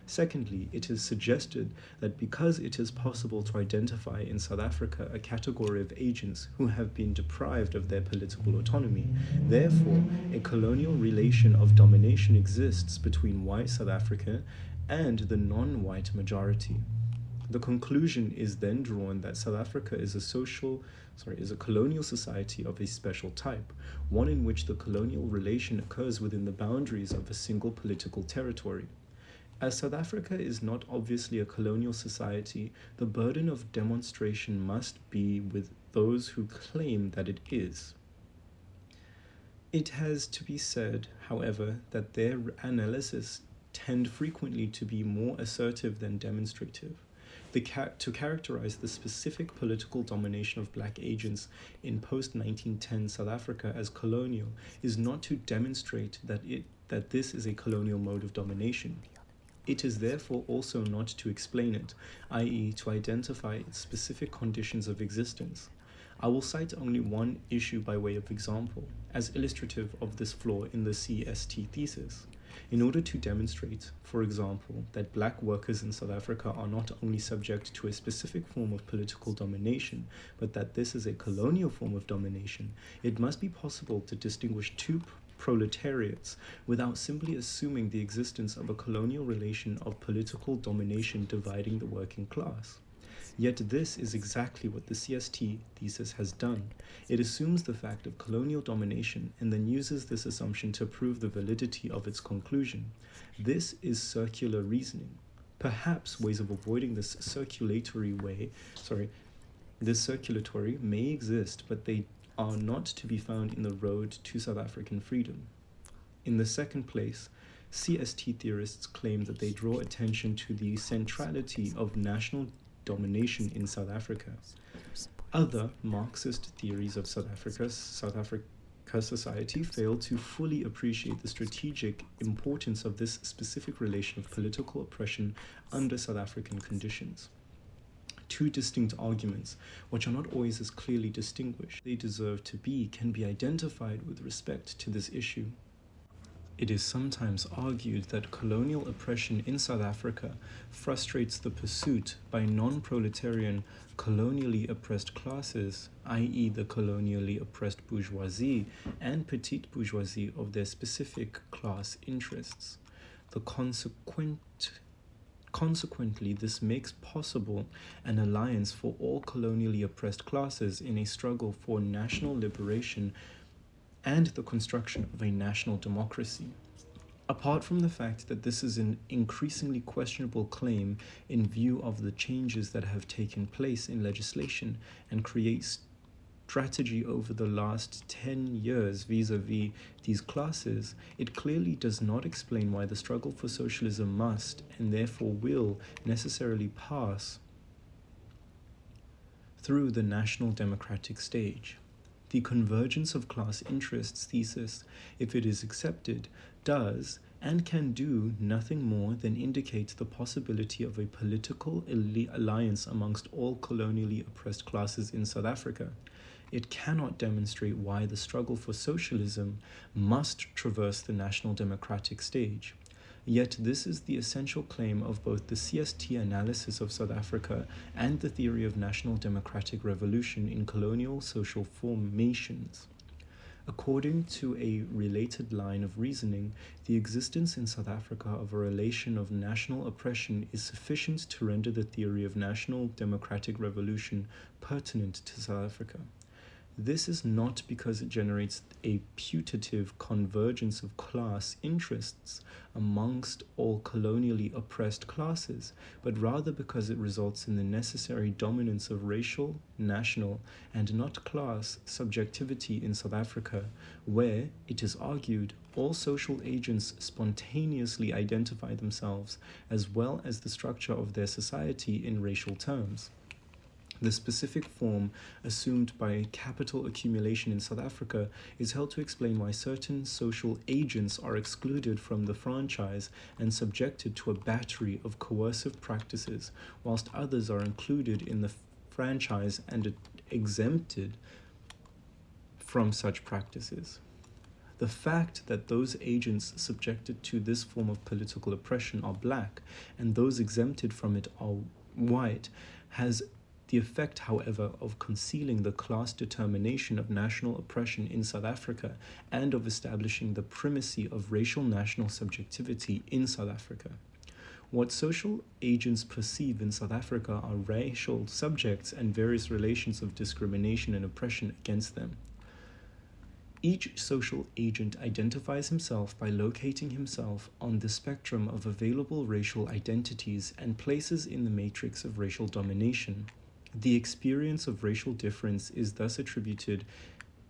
Secondly, it is suggested that because it is possible to identify in South Africa a category of agents who have been deprived of their political autonomy, therefore a colonial relation of domination exists between white South Africa and the non-white majority. The conclusion is then drawn that South Africa is a colonial society of a special type, one in which the colonial relation occurs within the boundaries of a single political territory. As South Africa is not obviously a colonial society, the burden of demonstration must be with those who claim that it is. It has to be said, however, that their analysis tend frequently to be more assertive than demonstrative. To characterize the specific political domination of black agents in post-1910 South Africa as colonial is not to demonstrate that this is a colonial mode of domination. It is therefore also not to explain it, i.e. to identify its specific conditions of existence. I will cite only one issue by way of example, as illustrative of this flaw in the CST thesis. In order to demonstrate, for example, that black workers in South Africa are not only subject to a specific form of political domination, but that this is a colonial form of domination, it must be possible to distinguish two proletariats without simply assuming the existence of a colonial relation of political domination dividing the working class. Yet this is exactly what the CST thesis has done. It assumes the fact of colonial domination and then uses this assumption to prove the validity of its conclusion. This is circular reasoning. Perhaps ways of avoiding this This circulatory may exist, but they are not to be found in the road to South African freedom. In the second place, CST theorists claim that they draw attention to the centrality of national domination in South Africa. Other Marxist theories of South Africa society fail to fully appreciate the strategic importance of this specific relation of political oppression under South African conditions. Two distinct arguments, which are not always as clearly distinguished they deserve to be, can be identified with respect to this issue. It is sometimes argued that colonial oppression in South Africa frustrates the pursuit by non-proletarian colonially oppressed classes, i.e. the colonially oppressed bourgeoisie and petite bourgeoisie, of their specific class interests. Consequently, this makes possible an alliance for all colonially oppressed classes in a struggle for national liberation and the construction of a national democracy. Apart from the fact that this is an increasingly questionable claim in view of the changes that have taken place in legislation and create strategy over the last 10 years vis-a-vis these classes, it clearly does not explain why the struggle for socialism must, and therefore will, necessarily pass through the national democratic stage. The convergence of class interests thesis, if it is accepted, does and can do nothing more than indicate the possibility of a political alliance amongst all colonially oppressed classes in South Africa. It cannot demonstrate why the struggle for socialism must traverse the national democratic stage. Yet this is the essential claim of both the CST analysis of South Africa and the theory of national democratic revolution in colonial social formations. According to a related line of reasoning, the existence in South Africa of a relation of national oppression is sufficient to render the theory of national democratic revolution pertinent to South Africa. This is not because it generates a putative convergence of class interests amongst all colonially oppressed classes, but rather because it results in the necessary dominance of racial, national, and not class subjectivity in South Africa, where, it is argued, all social agents spontaneously identify themselves, as well as the structure of their society in racial terms. The specific form assumed by capital accumulation in South Africa is held to explain why certain social agents are excluded from the franchise and subjected to a battery of coercive practices, whilst others are included in the franchise and exempted from such practices. The fact that those agents subjected to this form of political oppression are black and those exempted from it are white has the effect, however, of concealing the class determination of national oppression in South Africa and of establishing the primacy of racial national subjectivity in South Africa. What social agents perceive in South Africa are racial subjects and various relations of discrimination and oppression against them. Each social agent identifies himself by locating himself on the spectrum of available racial identities and places in the matrix of racial domination. The experience of racial difference is thus attributed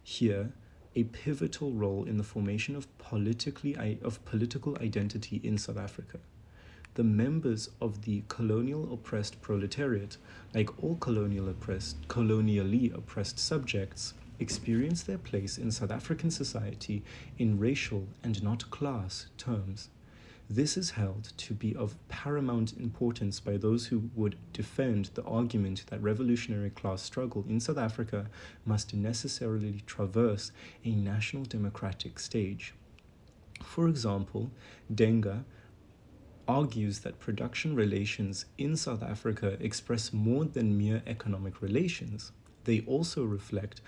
here a pivotal role in the formation of political identity in South Africa. The members of the colonial oppressed proletariat, like all colonially oppressed subjects, experience their place in South African society in racial and not class terms. This is held to be of paramount importance by those who would defend the argument that revolutionary class struggle in South Africa must necessarily traverse a national democratic stage. For example, Denga argues that production relations in South Africa express more than mere economic relations. They also reflect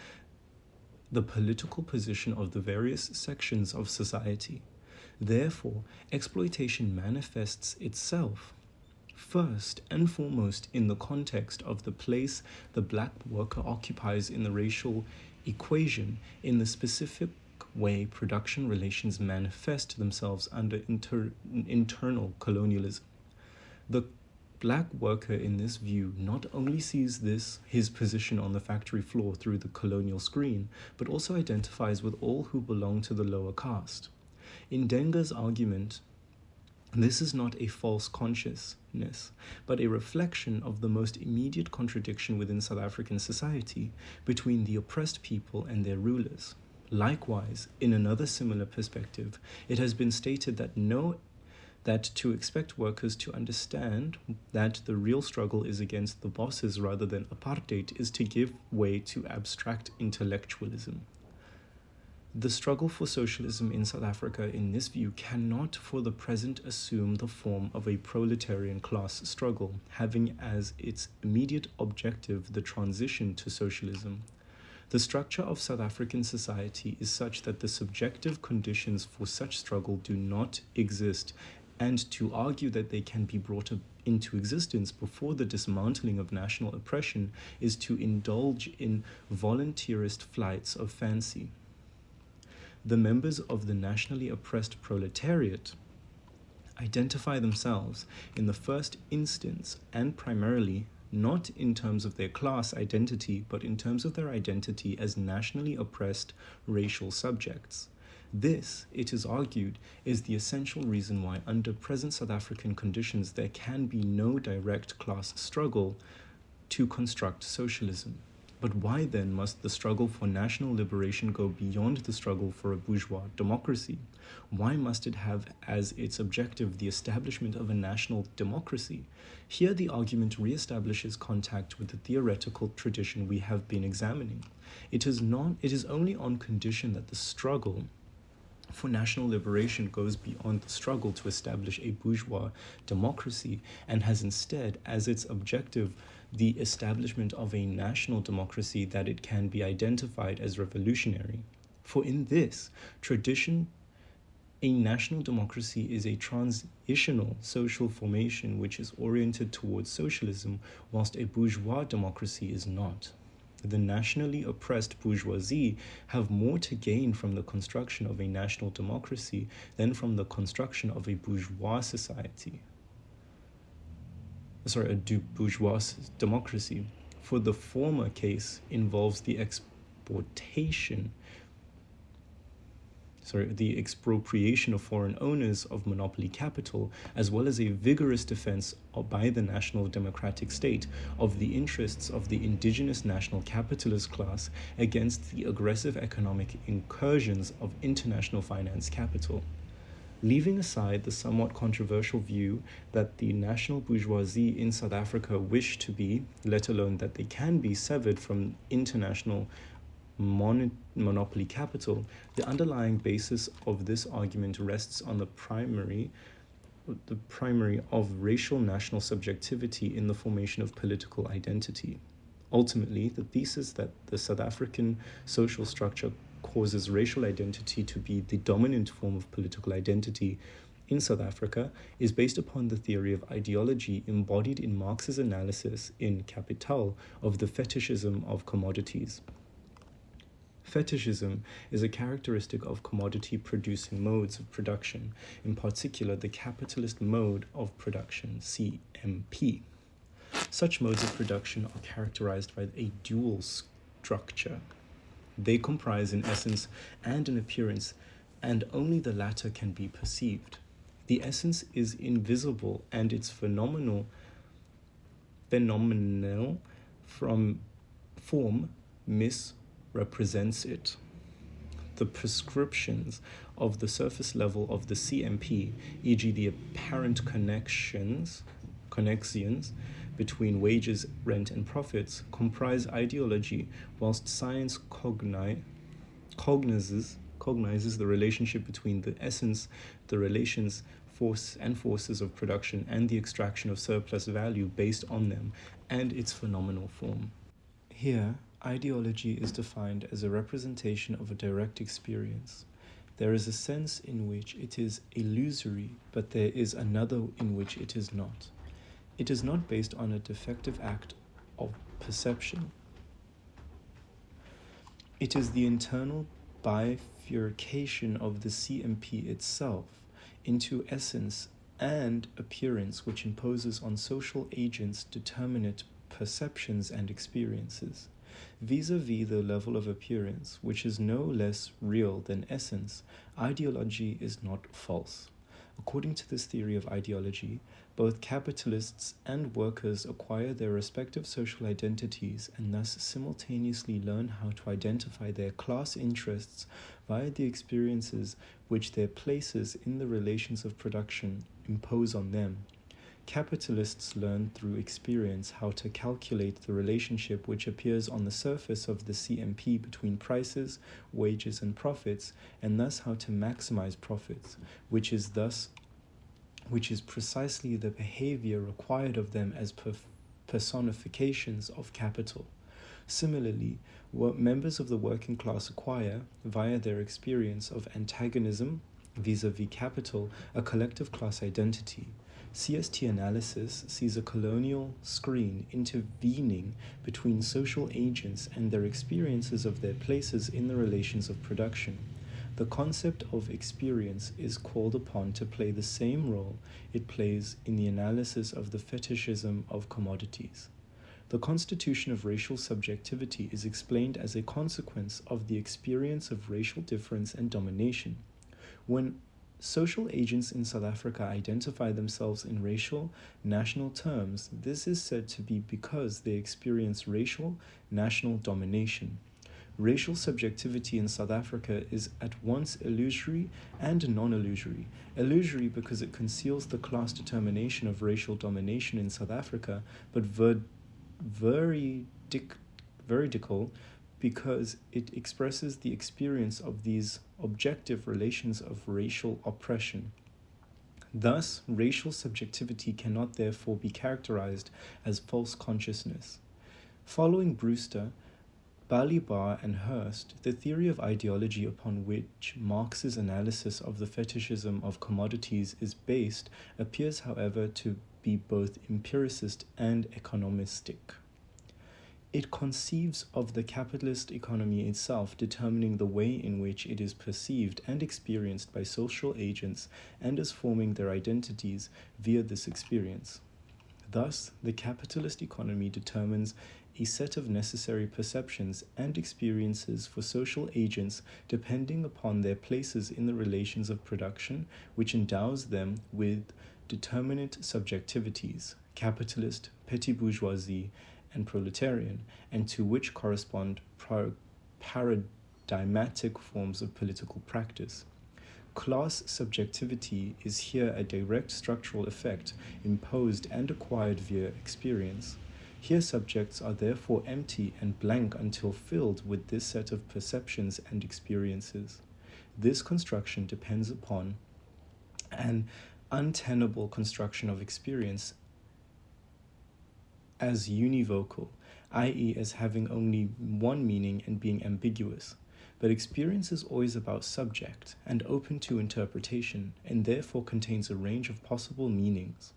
the political position of the various sections of society. Therefore, exploitation manifests itself, first and foremost, in the context of the place the black worker occupies in the racial equation, in the specific way production relations manifest themselves under internal colonialism. The black worker in this view not only sees his position on the factory floor through the colonial screen, but also identifies with all who belong to the lower caste. In Denga's argument, this is not a false consciousness, but a reflection of the most immediate contradiction within South African society between the oppressed people and their rulers. Likewise, in another similar perspective, it has been stated that to expect workers to understand that the real struggle is against the bosses rather than apartheid is to give way to abstract intellectualism. The struggle for socialism in South Africa, in this view, cannot for the present assume the form of a proletarian class struggle, having as its immediate objective the transition to socialism. The structure of South African society is such that the subjective conditions for such struggle do not exist, and to argue that they can be brought into existence before the dismantling of national oppression is to indulge in volunteerist flights of fancy. The members of the nationally oppressed proletariat identify themselves in the first instance and primarily not in terms of their class identity, but in terms of their identity as nationally oppressed racial subjects. This, it is argued, is the essential reason why under present South African conditions there can be no direct class struggle to construct socialism. But why then must the struggle for national liberation go beyond the struggle for a bourgeois democracy? Why must it have as its objective the establishment of a national democracy? Here the argument reestablishes contact with the theoretical tradition we have been examining. It is only on condition that the struggle for national liberation goes beyond the struggle to establish a bourgeois democracy and has instead as its objective the establishment of a national democracy that it can be identified as revolutionary. For in this tradition, a national democracy is a transitional social formation which is oriented towards socialism, whilst a bourgeois democracy is not. The nationally oppressed bourgeoisie have more to gain from the construction of a national democracy than from the construction of a bourgeois society. A bourgeois democracy. For the former case involves the expropriation of foreign owners of monopoly capital, as well as a vigorous defense by the national democratic state of the interests of the indigenous national capitalist class against the aggressive economic incursions of international finance capital. Leaving aside the somewhat controversial view that the national bourgeoisie in South Africa wish to be, let alone that they can be, severed from international monopoly capital, the underlying basis of this argument rests on the primary of racial national subjectivity in the formation of political identity. Ultimately, the thesis that the South African social structure causes racial identity to be the dominant form of political identity in South Africa is based upon the theory of ideology embodied in Marx's analysis in Capital of the fetishism of commodities. Fetishism is a characteristic of commodity-producing modes of production, in particular the capitalist mode of production, CMP. Such modes of production are characterized by a dual structure. They comprise an essence and an appearance, and only the latter can be perceived. The essence is invisible, and its phenomenal from form misrepresents it. The prescriptions of the surface level of the CMP, e.g. the apparent connexions between wages, rent, and profits, comprise ideology, whilst science cognizes the relationship between the essence, the relations, forces of production, and the extraction of surplus value based on them, and its phenomenal form. Here, ideology is defined as a representation of a direct experience. There is a sense in which it is illusory, but there is another in which it is not. It is not based on a defective act of perception. It is the internal bifurcation of the CMP itself into essence and appearance which imposes on social agents determinate perceptions and experiences. Vis-a-vis the level of appearance, which is no less real than essence, ideology is not false. According to this theory of ideology, both capitalists and workers acquire their respective social identities and thus simultaneously learn how to identify their class interests via the experiences which their places in the relations of production impose on them. Capitalists learn through experience how to calculate the relationship which appears on the surface of the CMP between prices, wages, and profits, and thus how to maximize profits, which is precisely the behavior required of them as personifications of capital. Similarly, what members of the working class acquire, via their experience of antagonism vis-a-vis capital, a collective class identity. CST analysis sees a colonial screen intervening between social agents and their experiences of their places in the relations of production. The concept of experience is called upon to play the same role it plays in the analysis of the fetishism of commodities. The constitution of racial subjectivity is explained as a consequence of the experience of racial difference and domination. When social agents in South Africa identify themselves in racial, national terms, this is said to be because they experience racial, national domination. Racial subjectivity in South Africa is at once illusory and non-illusory. Illusory because it conceals the class determination of racial domination in South Africa, but veridical because it expresses the experience of these objective relations of racial oppression. Thus, racial subjectivity cannot therefore be characterized as false consciousness. Following Brewster, Balibar, and Hurst, the theory of ideology upon which Marx's analysis of the fetishism of commodities is based appears, however, to be both empiricist and economistic. It conceives of the capitalist economy itself determining the way in which it is perceived and experienced by social agents and as forming their identities via this experience. Thus, the capitalist economy determines a set of necessary perceptions and experiences for social agents depending upon their places in the relations of production, which endows them with determinate subjectivities, capitalist, petty bourgeoisie, and proletarian, and to which correspond paradigmatic forms of political practice. Class subjectivity is here a direct structural effect imposed and acquired via experience. Here subjects are therefore empty and blank until filled with this set of perceptions and experiences. This construction depends upon an untenable construction of experience as univocal, i.e. as having only one meaning and being ambiguous. But experience is always about subject and open to interpretation, and therefore contains a range of possible meanings.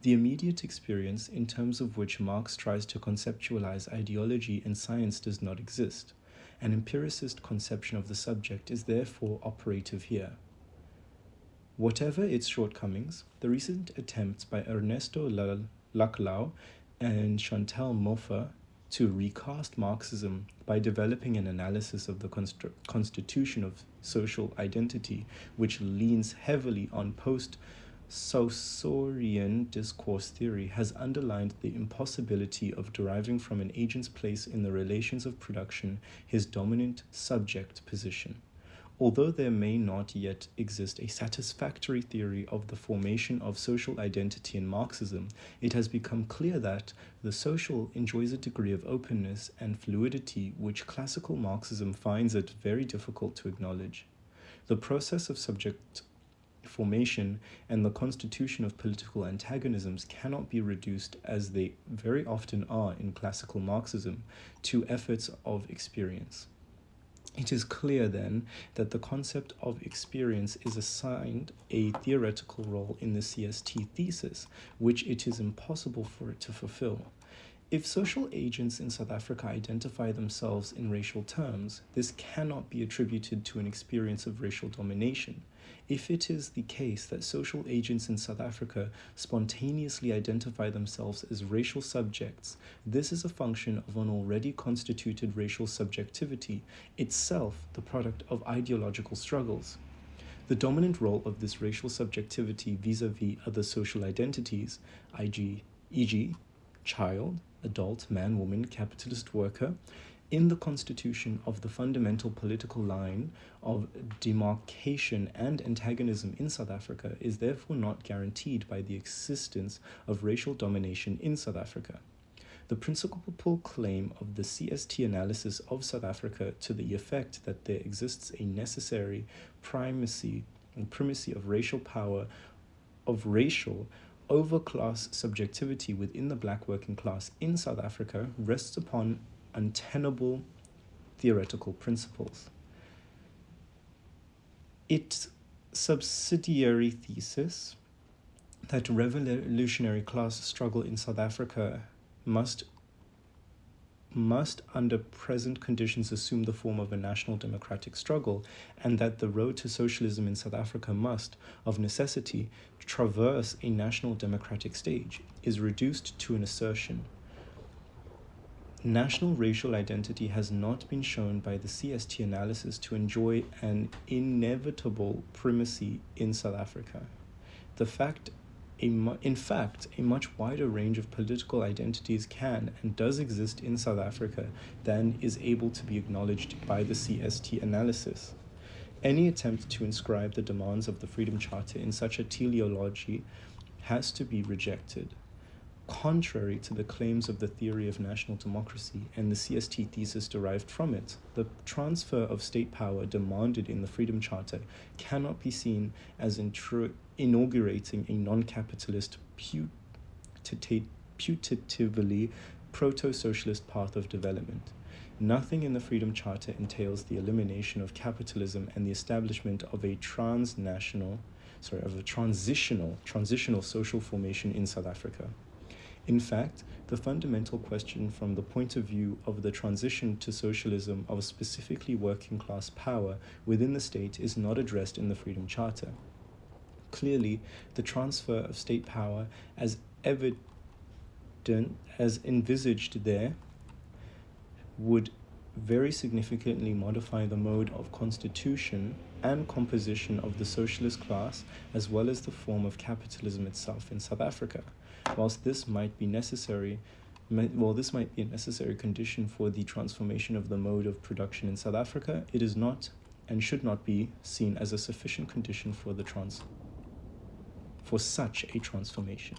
The immediate experience, in terms of which Marx tries to conceptualize ideology and science, does not exist. An empiricist conception of the subject is therefore operative here. Whatever its shortcomings, the recent attempts by Ernesto Laclau and Chantal Mouffe to recast Marxism by developing an analysis of the constitution of social identity, which leans heavily on post-Saussurean discourse theory, has underlined the impossibility of deriving from an agent's place in the relations of production his dominant subject position. Although there may not yet exist a satisfactory theory of the formation of social identity in Marxism, it has become clear that the social enjoys a degree of openness and fluidity which classical Marxism finds it very difficult to acknowledge. The process of subject formation and the constitution of political antagonisms cannot be reduced, as they very often are in classical Marxism, to efforts of experience. It is clear, then, that the concept of experience is assigned a theoretical role in the CST thesis, which it is impossible for it to fulfill. If social agents in South Africa identify themselves in racial terms, this cannot be attributed to an experience of racial domination. If it is the case that social agents in South Africa spontaneously identify themselves as racial subjects, this is a function of an already constituted racial subjectivity, itself the product of ideological struggles. The dominant role of this racial subjectivity vis-à-vis other social identities, e.g., child, adult, man, woman, capitalist, worker, in the constitution of the fundamental political line of demarcation and antagonism in South Africa is therefore not guaranteed by the existence of racial domination in South Africa. The principal claim of the CST analysis of South Africa to the effect that there exists a necessary primacy of racial power, of racial over class subjectivity within the black working class in South Africa rests upon untenable theoretical principles. Its subsidiary thesis that revolutionary class struggle in South Africa must under present conditions assume the form of a national democratic struggle, and that the road to socialism in South Africa must, of necessity, traverse a national democratic stage, is reduced to an assertion. National racial identity has not been shown by the CST analysis to enjoy an inevitable primacy in South Africa. In fact, a much wider range of political identities can and does exist in South Africa than is able to be acknowledged by the CST analysis. Any attempt to inscribe the demands of the Freedom Charter in such a teleology has to be rejected. Contrary to the claims of the theory of national democracy and the CST thesis derived from it, the transfer of state power demanded in the Freedom Charter cannot be seen as inaugurating a non-capitalist, putatively proto-socialist path of development. Nothing in the Freedom Charter entails the elimination of capitalism and the establishment of a transitional social formation in South Africa. In fact, the fundamental question from the point of view of the transition to socialism of specifically working class power within the state is not addressed in the Freedom Charter. Clearly, the transfer of state power as envisaged there would very significantly modify the mode of constitution and composition of the socialist class as well as the form of capitalism itself in South Africa. Whilst this might be a necessary condition for the transformation of the mode of production in South Africa, it is not and should not be seen as a sufficient condition for such a transformation.